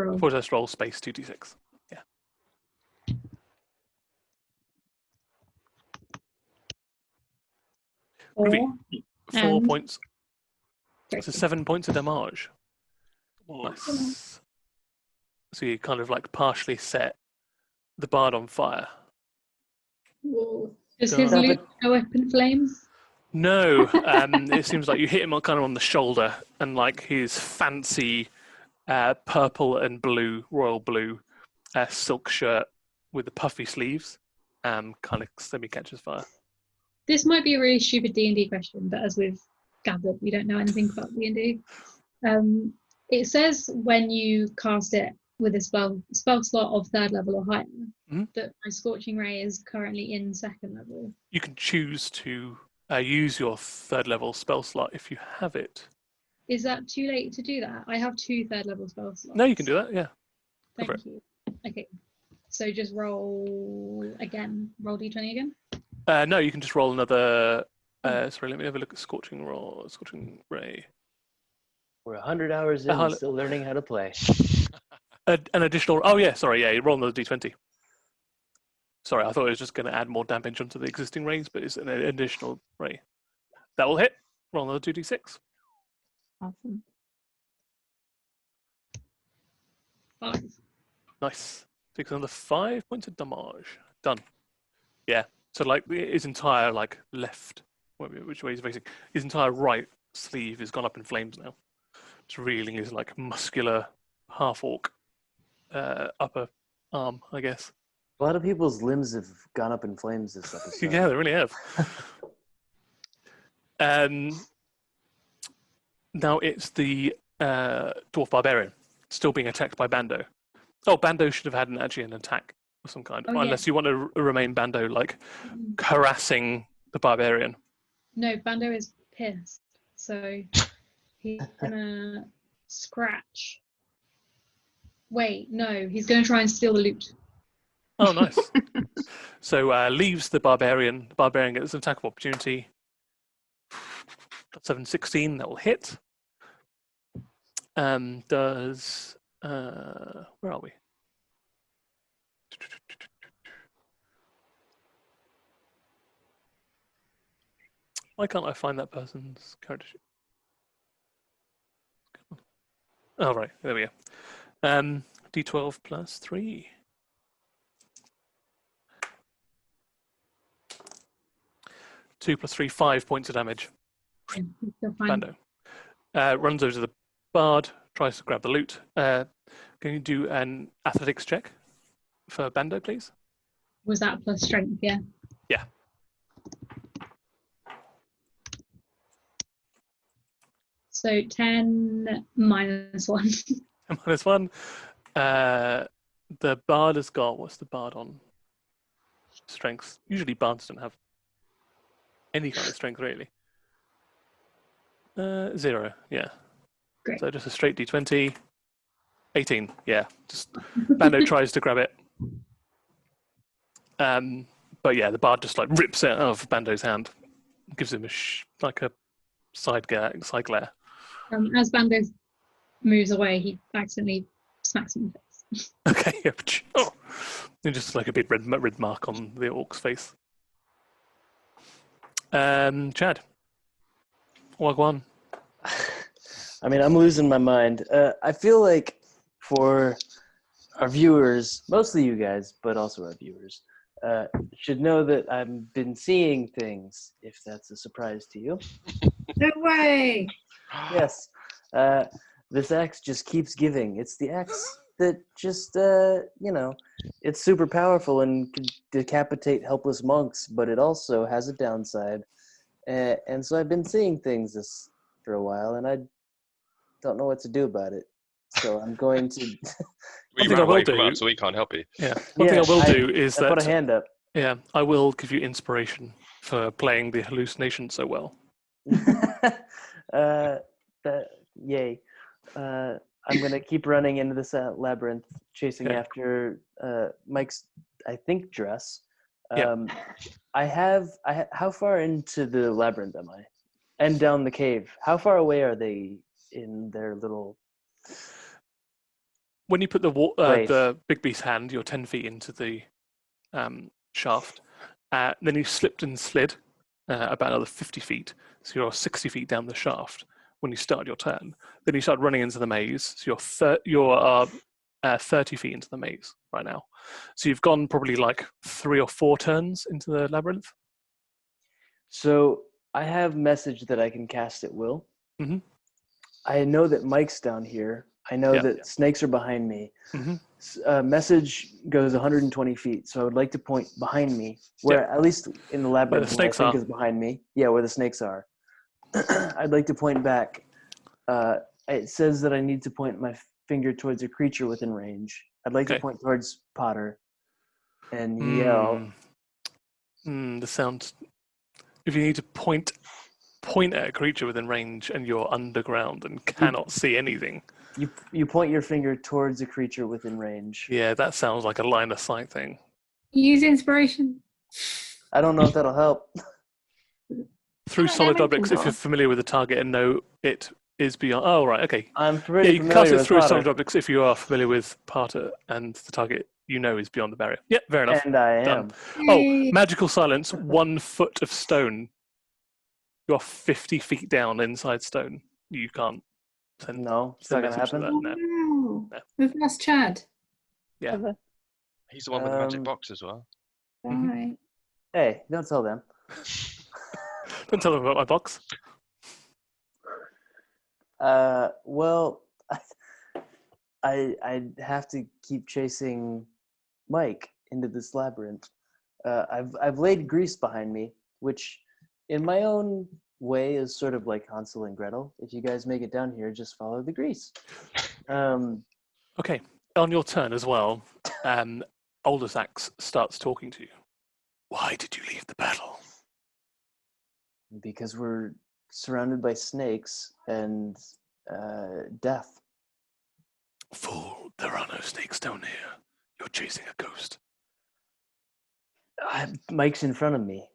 /roll space 2d6. Yeah. 4 4 points. Great. So 7 points of damage. Nice. So you kind of like partially set the bard on fire. Whoa. Does his loot go up in flames? No, it seems like you hit him kind of on the shoulder, and like his fancy purple and blue, royal blue silk shirt with the puffy sleeves kind of semi-catches fire. This might be a really stupid D&D question, but as we've gathered, we don't know anything about D&D. It says when you cast it with a spell slot of 3rd level or higher, that my Scorching Ray is currently in 2nd level. You can choose to use your 3rd level spell slot if you have it. Is that too late to do that? I have 2 3rd level spell slots. No, you can do that, yeah. Thank you. Okay, so just roll again. Roll d20 again? No, you can just roll another... sorry, let me have a look at Scorching Ray. We're 100 hours in, still learning how to play. An additional... Oh, yeah, sorry, yeah, roll another d20. Sorry, I thought it was just going to add more damage onto the existing rays, but it's an additional ray. That will hit. Roll another 2d6. Awesome. 5. Nice. Takes another 5 points of damage. Done. Yeah. So like his entire like left, which way he's facing, his entire right sleeve has gone up in flames now. It's reeling his like muscular half-orc upper arm, I guess. A lot of people's limbs have gone up in flames this episode. Yeah, they really have. Now it's the dwarf barbarian still being attacked by Bando. Oh, Bando should have had an attack of some kind, unless you want to remain Bando, like harassing the barbarian. No, Bando is pissed, so he's gonna scratch. Wait, no, he's gonna try and steal the loot. Oh, nice. So leaves the barbarian. The barbarian gets an attack of opportunity. 7-16, that will hit. Does... where are we? Why can't I find that person's character sheet? Oh, right. There we go. D12 plus 3. 2 plus 3, 5 points of damage. Yeah, he's still fine. Bando. Runs over to the bard, tries to grab the loot. Can you do an athletics check for Bando, please? Was that plus strength? Yeah. Yeah. So 10 minus 1. Minus 1. The bard has got, what's the bard on? Strength. Usually bards don't have any kind of strength, really. 0, yeah. Great. So just a straight d20. 18, yeah. Just Bando tries to grab it, But yeah, the bard just like rips it out of Bando's hand, gives him like a side glare. As Bando moves away, he accidentally smacks him in the face. Okay, yeah. Oh. And just like a big red mark on the orc's face. Chad. Wagwan. I mean, I'm losing my mind. I feel like for our viewers, mostly you guys, but also our viewers, should know that I've been seeing things, if that's a surprise to you. No way. Yes. This axe just keeps giving. It's the axe that just, it's super powerful and can decapitate helpless monks, but it also has a downside. And so I've been seeing things this for a while, and I don't know what to do about it. So I'm going to... We thing ran I will away from do- us, so we can't help you. Yeah. One thing I will do is I put a that hand up. I will give you inspiration for playing the hallucination so well. Yay. I'm going to keep running into this labyrinth, chasing Okay. after Mike's, I think, dress. Yep. How far into the labyrinth am I? And down the cave. How far away are they in their little... When you put Place. the big beast hand, you're 10 feet into the shaft. Then you slipped and slid about another 50 feet. So you're 60 feet down the shaft when you start your turn. Then you start running into the maze. So you're 30 feet into the maze right now. So you've gone probably like 3 or 4 turns into the labyrinth. So I have message that I can cast at will. Mm-hmm. I know that Mike's down here. I know Yeah. that snakes are behind me. Mm-hmm. Message goes 120 feet, so I would like to point behind me, where at least in the labyrinth, the where I snakes think are. is behind me. Yeah, where the snakes are. I'd like to point back. It says that I need to point my finger towards a creature within range. I'd like to Okay. point towards Potter and yell. The sound. If you need to point at a creature within range and you're underground and cannot see anything. You point your finger towards a creature within range. Yeah, that sounds like a line of sight thing. Use inspiration. I don't know if that'll help. Through Yeah, solid that objects, makes if you're familiar with the target and know it is beyond. Oh, right, okay. I'm Yeah, pretty you can familiar cast it with through Potter, solid objects if you are familiar with Parter and the target you know is beyond the barrier. Yeah, fair enough. and I am. Done. Yay. Oh, magical silence, 1 foot of stone. You are 50 feet down inside stone. You can't send No, it's not send gonna message to happen. that. No. Oh, No. we've lost Chad. Yeah. He's the one with the magic Um, box as well. Mhm. Right. Hey, don't tell them. Don't tell them about my box. Well, I'd have to keep chasing Mike into this labyrinth. I've laid grease behind me, which, in my own way, is sort of like Hansel and Gretel. If you guys make it down here, just follow the grease. Okay. On your turn as well, Aldersax starts talking to you. Why did you leave the battle? Because we're surrounded by snakes and death. Fool, there are no snakes down here. You're chasing a ghost. Mike's in front of me.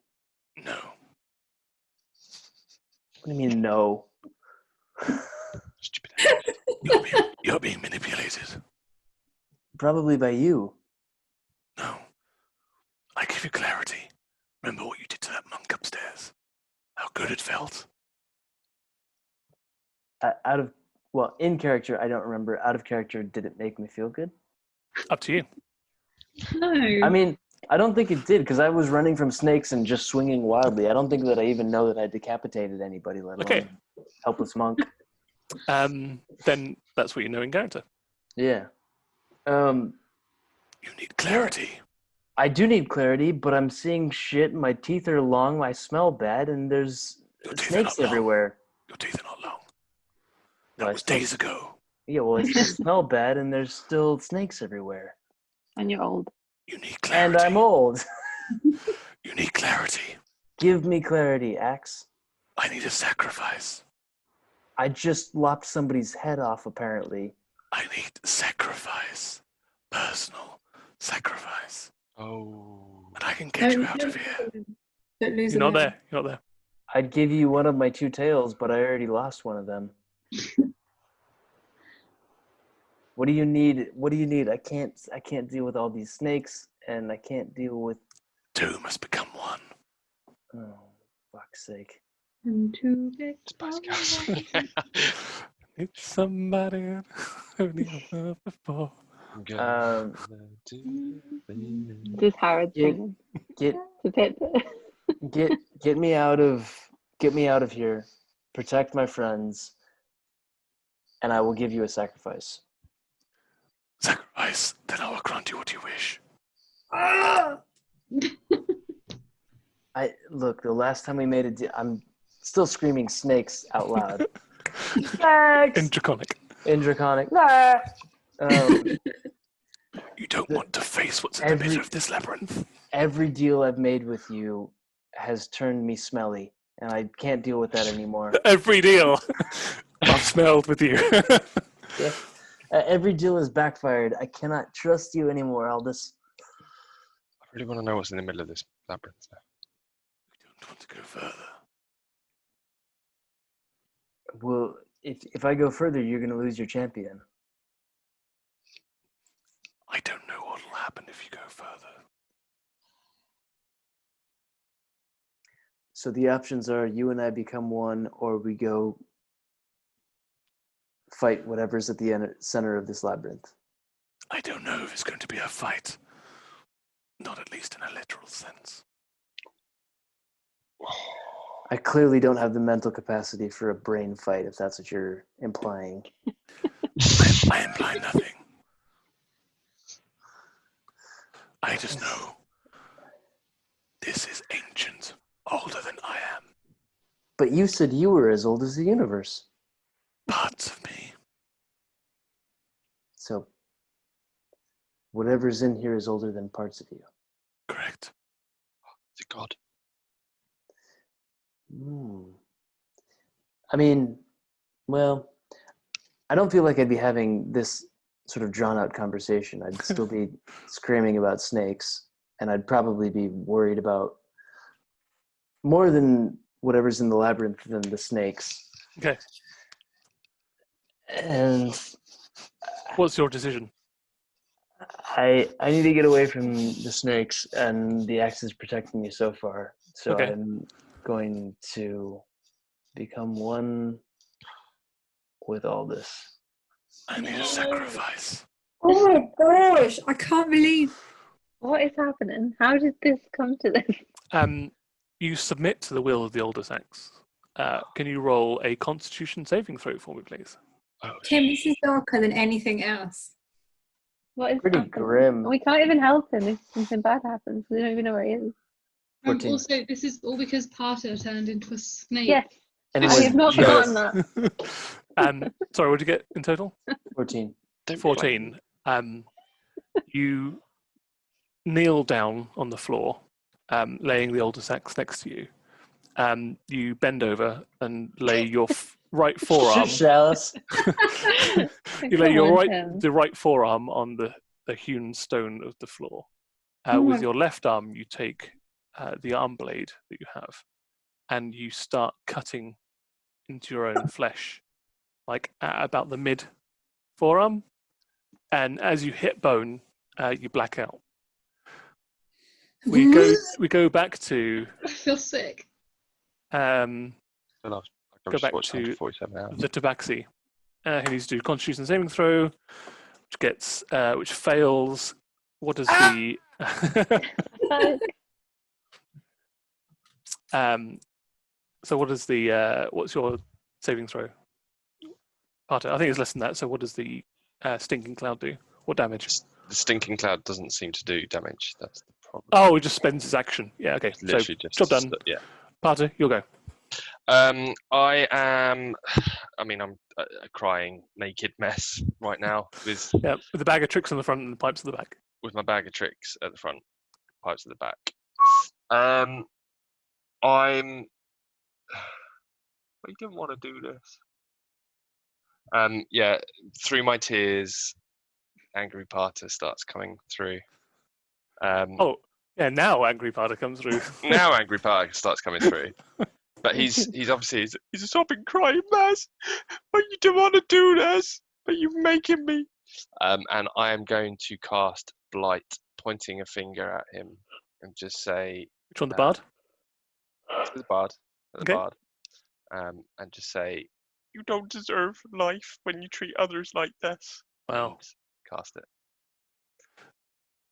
No. What do you mean, no? Stupid. You're being manipulated. Probably by you. No. I give you clarity. Remember what you did to that monk upstairs? How good it felt. In character, I don't remember. Out of character, did it make me feel good? Up to you. No. I mean, I don't think it did, because I was running from snakes and just swinging wildly. I don't think that I even know that I decapitated anybody, let alone Okay. a helpless monk. Then that's what you know in character. Yeah. You need clarity. I do need clarity, but I'm seeing shit. My teeth are long. I smell bad, and there's Your teeth are snakes not long. everywhere. Your teeth are not long. That Well, I was still- days ago. Yeah, well, I still smell bad, and there's still snakes everywhere. And you're old. You need clarity. And I'm old. You need clarity. Give me clarity, Axe. I need a sacrifice. I just lopped somebody's head off, apparently. I need sacrifice. Personal Sacrifice. Oh. And I can get you Don't- out don't of here. lose them. Don't lose You're them not now. there. You're not there. I'd give you one of my 2 tails, but I already lost one of them. What do you need? What do you need? I can't deal with all these snakes, and I can't deal with. 2 must become 1. Oh, fuck's sake! And to Spice Girls. It's somebody I've never before. This is Harad Get- singing. Get To Pip. get me out of here. Protect my friends, and I will give you a sacrifice. Sacrifice, then I will grant you what you wish. Look. The last time we made a deal, I'm still screaming snakes out loud. Snakes In Draconic. in Draconic. Nah! You don't want to face what's in the every- middle of this labyrinth. Every deal I've made with you has turned me smelly, and I can't deal with that anymore. Every deal I've smelled with you. Yeah. Every deal has backfired. I cannot trust you anymore, Aldous. I really want to know what's in the middle of this labyrinth. We don't want to go further. Well, if I go further, you're going to lose your champion. I don't know what will happen if you go further. So the options are you and I become one, or we go fight whatever's at the center of this labyrinth. I don't know if it's going to be a fight. Not at least in a literal sense. I clearly don't have the mental capacity for a brain fight, if that's what you're implying. I imply nothing. I just know this is ancient, older than I am. But you said you were as old as the universe. Parts of me. So whatever's in here is older than parts of you. Correct. Is it God? I mean, well, I don't feel like I'd be having this sort of drawn out conversation. I'd still be screaming about snakes, and I'd probably be worried about more than whatever's in the labyrinth than the snakes. Okay. And What's your decision? I need to get away from the snakes, and the axe is protecting me so far. So Okay. I'm going to become one with all this. I need a sacrifice. Oh my gosh, I can't believe. What is happening? How did this come to this? You submit to the will of the older sex. Can you roll a Constitution saving throw for me, please? Oh, Tim, this is darker than anything else. What is Pretty happening? grim. We can't even help him if something bad happens. We don't even know where he is. 14. Also, this is all because Parter turned into a snake. Yes, And it I was have not just forgotten that. Sorry, what did you get in total? 14. don't 14. You kneel down on the floor, laying the older sex next to you. You bend over and lay your right forearm. Shush, Alice. You lay Come your on, Tim. the right forearm on the hewn stone of the floor. Oh With my- your left arm, you take the arm blade that you have, and you start cutting into your own flesh, like at about the mid forearm. And as you hit bone, you black out. We go back to I feel sick. um, I Go just back watched to 47 hours. the Tabaxi. He needs to do Constitution saving throw, which fails. What does the so what does the what's your saving throw? Parter, I think it's less than that. So what does the stinking cloud do? What damage? The stinking cloud doesn't seem to do damage. That's the problem. Oh, it just spends his action. Yeah, okay. It's literally So just job done. Yeah. Parter, you'll go. I am. I mean, I'm a crying naked mess right now with Yeah, with the bag of tricks on the front and the pipes at the back. my bag of tricks at the front, pipes at the back. I'm. But you didn't want to do this. Yeah, through my tears, angry Parter starts coming through. Oh, yeah. Now Angry Parter comes through. Now Angry Park starts coming through. But he's obviously he's a sobbing, crying mess. But you don't want to do this, but you're making me. And I am going to cast Blight, pointing a finger at him, and just say, Which one, the bard? to the bard, Okay. and just say, you don't deserve life when you treat others like this. Wow. And cast it.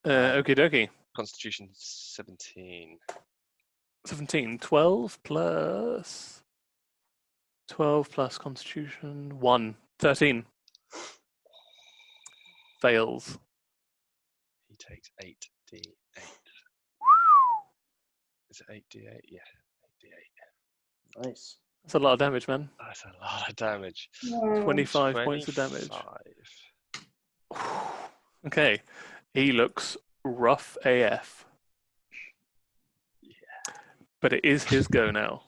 Okie dokie. Constitution 17. 17. 12 plus Constitution 1. 13. Fails. He takes 8d8. Is it 8d8? Yeah, 8d8. Nice. That's a lot of damage, man. That's a lot of damage. 25 points of damage. 25. Okay. He looks rough AF. Yeah. But it is his go now.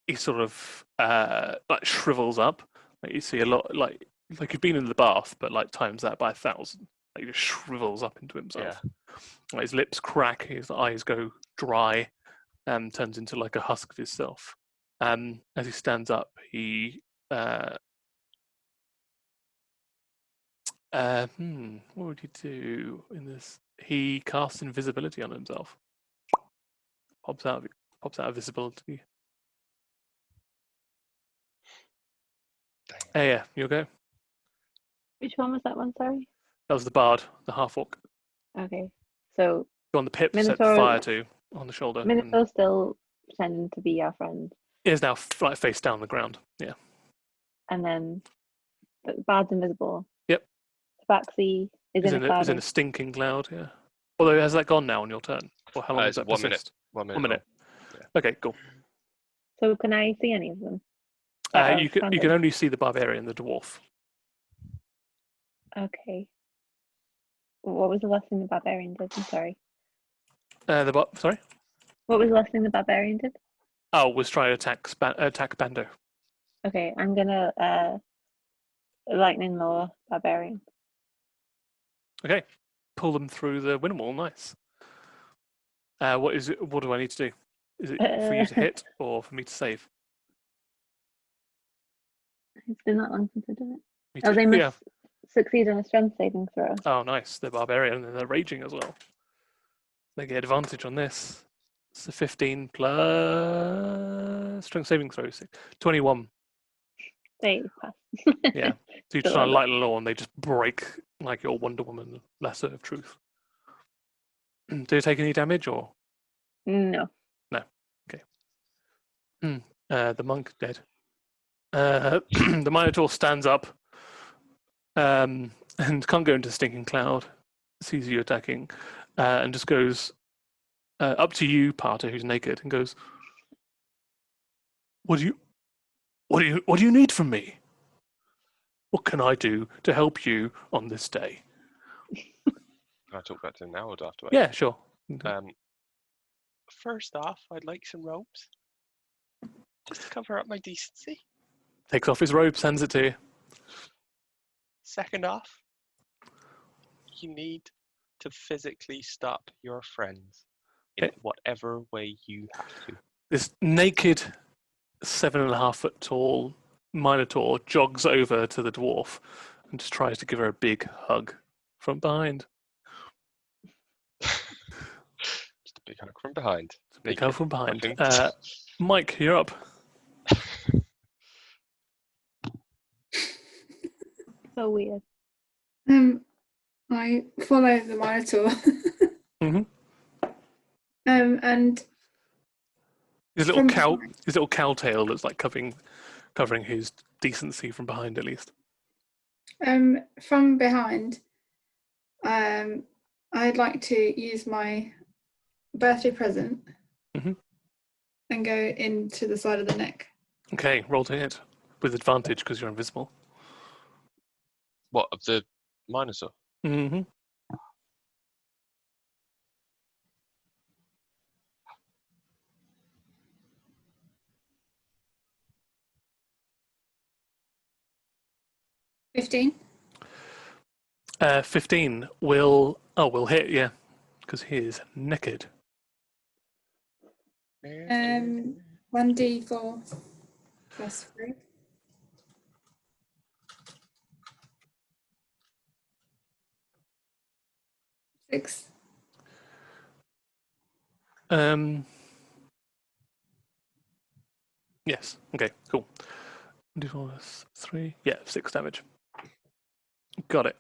He sort of like shrivels up. Like you see a lot, like you've been in the bath, but like times that by 1,000. Like he just shrivels up into himself. Yeah. Like his lips crack, his eyes go dry, turns into like a husk of himself. As he stands up, he what would he do in this? He casts invisibility on himself. Pops out of visibility. Hey, yeah, you okay? Which one was that one? Sorry. That was the bard, the half orc. Okay. So Go on the pip, set Minotaur- fire to on the shoulder. and Minotaur's still pretending to be our friend, He is now like face down on the ground. Yeah. and then the bard's invisible. Yep. Tabaxi is He's in a cloud. He's in a stinking cloud. Yeah. Although has that gone now on your turn, or how long It's does that 1 minute. persist? 1 minute. 1 minute. Yeah. Okay, cool. So can I see any of them? You can only see the barbarian, the dwarf. Okay. What was the last thing the barbarian did? I'm sorry. Sorry. What was the last thing the barbarian did? Oh, was try to attack Bando. Okay, I'm gonna lightning lower barbarian. Okay, pull them through the wind wall. Nice. What is it? What do I need to do? Is it for you to hit or for me to save? It's been that long since I've done it. Me Oh, too. they must Yeah. succeed on a strength saving throw. Oh, nice. They're barbarian and they're raging as well. They get advantage on this. It's a 15 plus strength saving throw. 21. They pass. Yeah. So you Still try to love it. light the law and they just break like your Wonder Woman lesser of truth. Do you take any damage or? No. The monk dead. The Minotaur stands up and can't go into stinking cloud. Sees you attacking and just goes up to you, Parter, who's naked, and goes, What do you need from me? What can I do to help you on this day? Can I talk back to him now or do I have to wait? Yeah, sure. First off, I'd like some robes. Just to cover up my decency. Takes off his robe, sends it to you. Second off, you need to physically stop your friends in Okay. whatever way you have to. This naked, 7.5 foot tall Minotaur jogs over to the dwarf and just tries to give her a big hug from behind. Just a big hug from behind. Big Naked. hug from behind. Fucking- Mike, you're up. So weird. I follow the Minotaur. Mhm. And His little From cow, behind. his little cow tail that's like covering his decency from behind, at least. from behind, I'd like to use my birthday present Mhm. and go into the side of the neck. Okay, roll to hit with advantage because you're invisible. What, of the Minotaur? Mm-hmm. 15 will hit, yeah, because he is naked. 1d4 plus 3. Six. Yes. Okay. Cool. 1d4 plus 3. Yeah, 6 damage. Got it.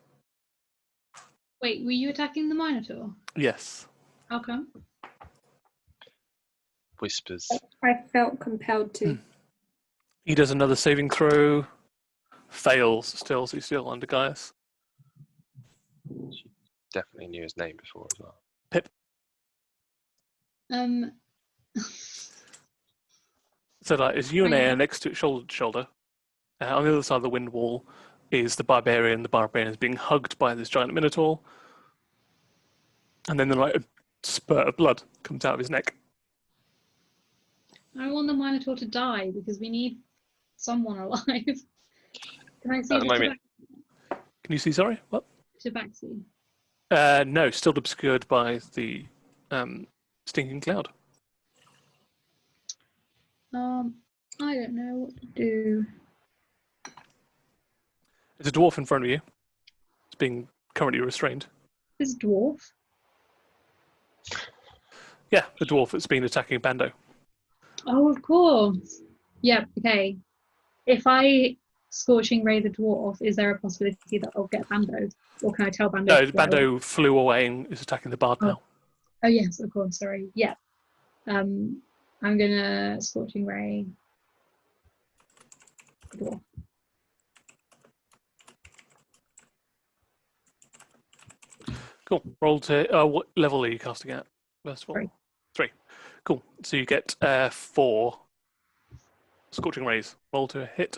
Wait, were you attacking the Minotaur? Yes. How come? Whispers. I felt compelled to. He does another saving throw. Fails still, so he's still under Gaius. She definitely knew his name before as well. Pip. Um, So like, as you and I are next to it, shoulder to shoulder. On the other side of the wind wall is the barbarian. The barbarian is being hugged by this giant minotaur. And then like a spurt of blood comes out of his neck. I want the Minotaur to die because we need someone alive. Can I see At the moment- Can you see, sorry? What? Tabaxi? No, still obscured by the stinking cloud. I don't know what to do. There's a dwarf in front of you. It's being currently restrained. This dwarf? Yeah, the dwarf that's been attacking Bando. Oh, of course. Yeah, okay. If I Scorching Ray the dwarf, is there a possibility that I'll get Bando? Or can I tell Bando? No, to fly away? Bando flew away and is attacking the bard now. Oh, yes, of course, sorry. Yeah. I'm gonna Scorching Ray the dwarf. Cool. Roll to... what level are you casting at, first of all? 3. 3. Cool. So you get 4 Scorching Rays. Roll to hit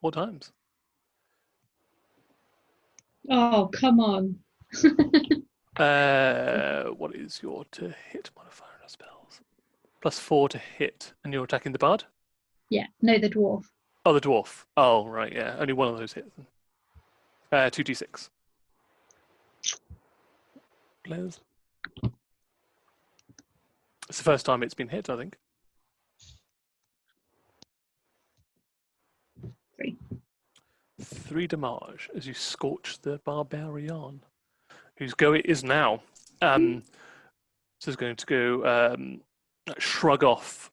4 times. Oh, come on. What is your to hit modifier on spells? +4 to hit, and you're attacking the bard? Yeah, no, the dwarf. Oh, the dwarf. Oh, right, yeah. Only one of those hits. 2d6. Players. It's the first time it's been hit, I think. 3. 3 damage as you scorch the barbarian, whose go it is now. So is going to go shrug off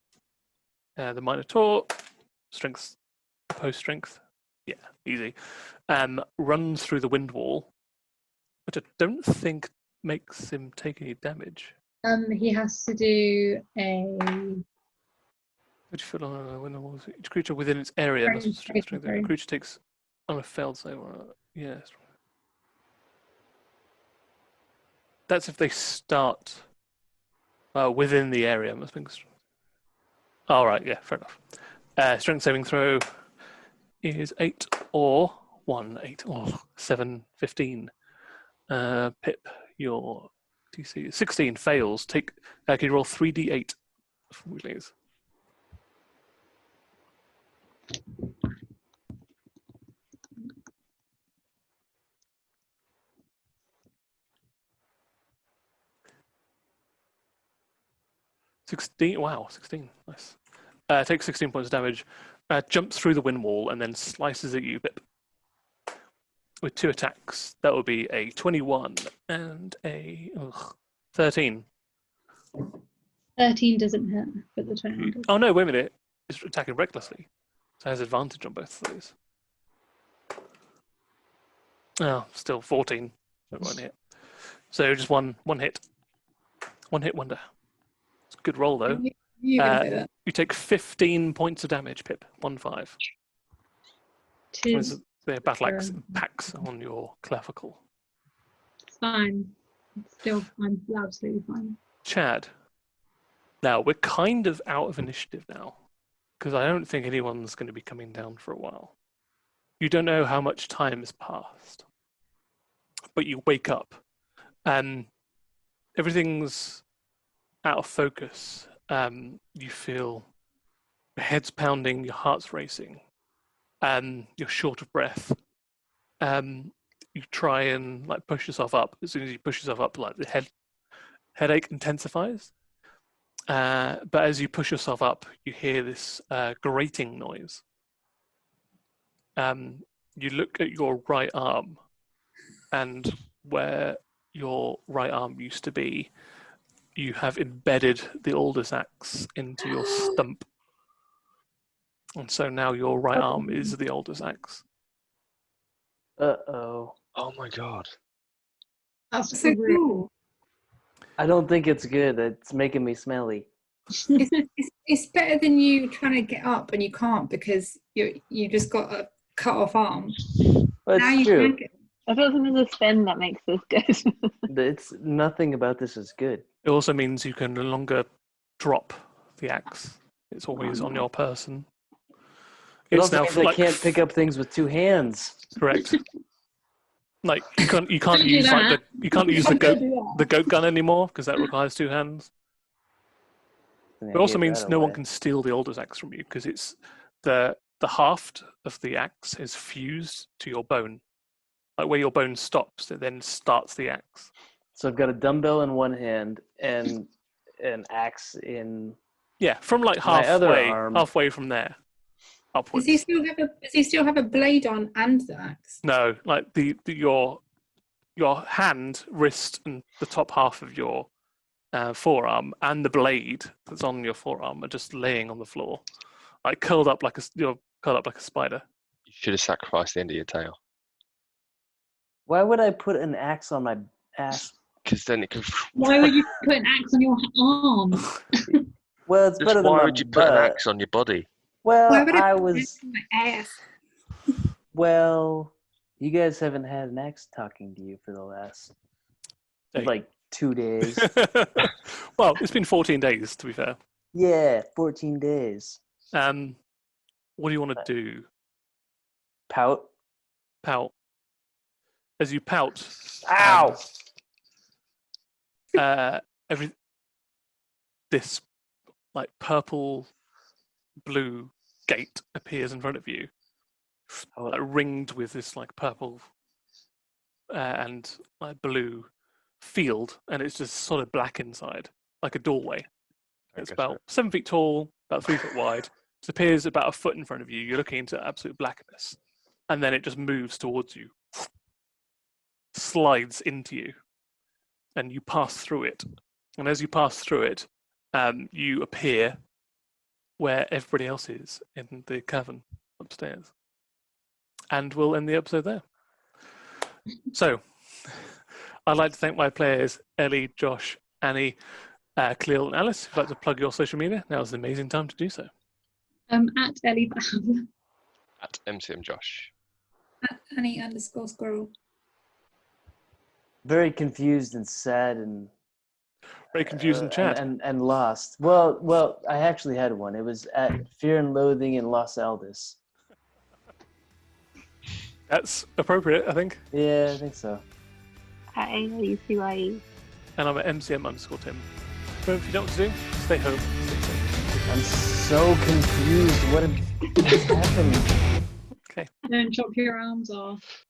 the Minotaur. Strength, opposed strength. Yeah, easy. Runs through the wind wall, which I don't think makes him take any damage. He has to do a Would you feel on a wind wall? Each creature within its area must have strength. The creature takes on a failed save. Yes. That's if they start within the area. Must be. All right. Yeah. Fair enough. Strength saving throw is 8 or 1, 8 or 7, 15. Pip, your DC 16 fails. Can you roll 3d8 for me, please? Wow, 16. Nice. Takes 16 points of damage. Jumps through the wind wall and then slices at you, Pip. With 2 attacks. That would be a 21 and a 13. 13 doesn't hit, but the 21 does. Oh no, wait a minute. It's attacking recklessly. So it has advantage on both of those. Oh, still 14. One hit. So just one hit. One hit wonder. It's a good roll though. You're gonna say that. You take 15 points of damage, Pip. 1-5. Tis The battle axe packs on your clavicle. fine. It's still fine. Absolutely fine. Chad. Now, we're kind of out of initiative now, because I don't think anyone's going to be coming down for a while. You don't know how much time has passed, but you wake up and everything's out of focus. You feel your head's pounding, your heart's racing, you're short of breath. you try and like push yourself up. As soon as you push yourself up, like the headache intensifies. But as you push yourself up, you hear this grating noise. You look at your right arm, and where your right arm used to be, you have embedded the Aldous axe into your stump. And so now your right arm is the Aldous axe. Uh-oh. Oh my god. That's So really cool. I don't think it's good. It's making me smelly. It's better than you trying to get up and you can't because you just got a cut off arm. Well, Now it's you true. can get. I don't think there's a spin that makes this good. It's nothing about this is good. It also means you can no longer drop the axe. It's always on your person. It It's also now means I can't pick up things with 2 hands. correct. Like you can't Don't do use that. the goat gun anymore because that requires 2 hands. It also means no one can steal the Aldous axe from you because it's the haft of the axe is fused to your bone. Like where your bone stops, it then starts the axe. So I've got a dumbbell in one hand and an axe in. Yeah, from like My other arm. halfway from there upwards. Does he still have a blade on and the axe? No, like your hand, wrist, and the top half of your forearm and the blade that's on your forearm are just laying on the floor, like curled up like a spider. You should have sacrificed the end of your tail. Why would I put an axe on my ass? Because then it could. Why would you put an axe on your arm? Well, it's better than Why my would you put an butt. axe on your body? Well, Why would I put was. this in my ass? Well, you guys haven't had an axe talking to you for the last Hey. like 2 days. Well, it's been 14 days to be fair. Yeah, 14 days. What do you want to do? Pout. Pout. As you pout, Ow! this like purple blue gate appears in front of you, like, ringed with this like purple and like blue field, and it's just solid black inside, like a doorway. It's about 7 feet tall, about 3 foot wide. It appears about a foot in front of you. You're looking into absolute blackness, and then it just moves towards you, slides into you, and you pass through it. And as you pass through it, you appear where everybody else is in the cavern upstairs. And we'll end the episode there. So, I'd like to thank my players, Ellie, Josh, Annie, Cleo, and Alice. If you'd like to plug your social media, now is an amazing time to do so. At Ellie Bab. At MCM Josh. At Annie_squirrel. Very confused and sad and Very confusing chat. and lost. Well, I actually had one. It was at Fear and Loathing in Los Aldos. That's appropriate, I think. Yeah, I think so. At AUCYE. And I'm at MCM_Tim. But if you don't know what to do, stay home, stay safe. I'm so confused. What has happened? Okay. Don't chop your arms off.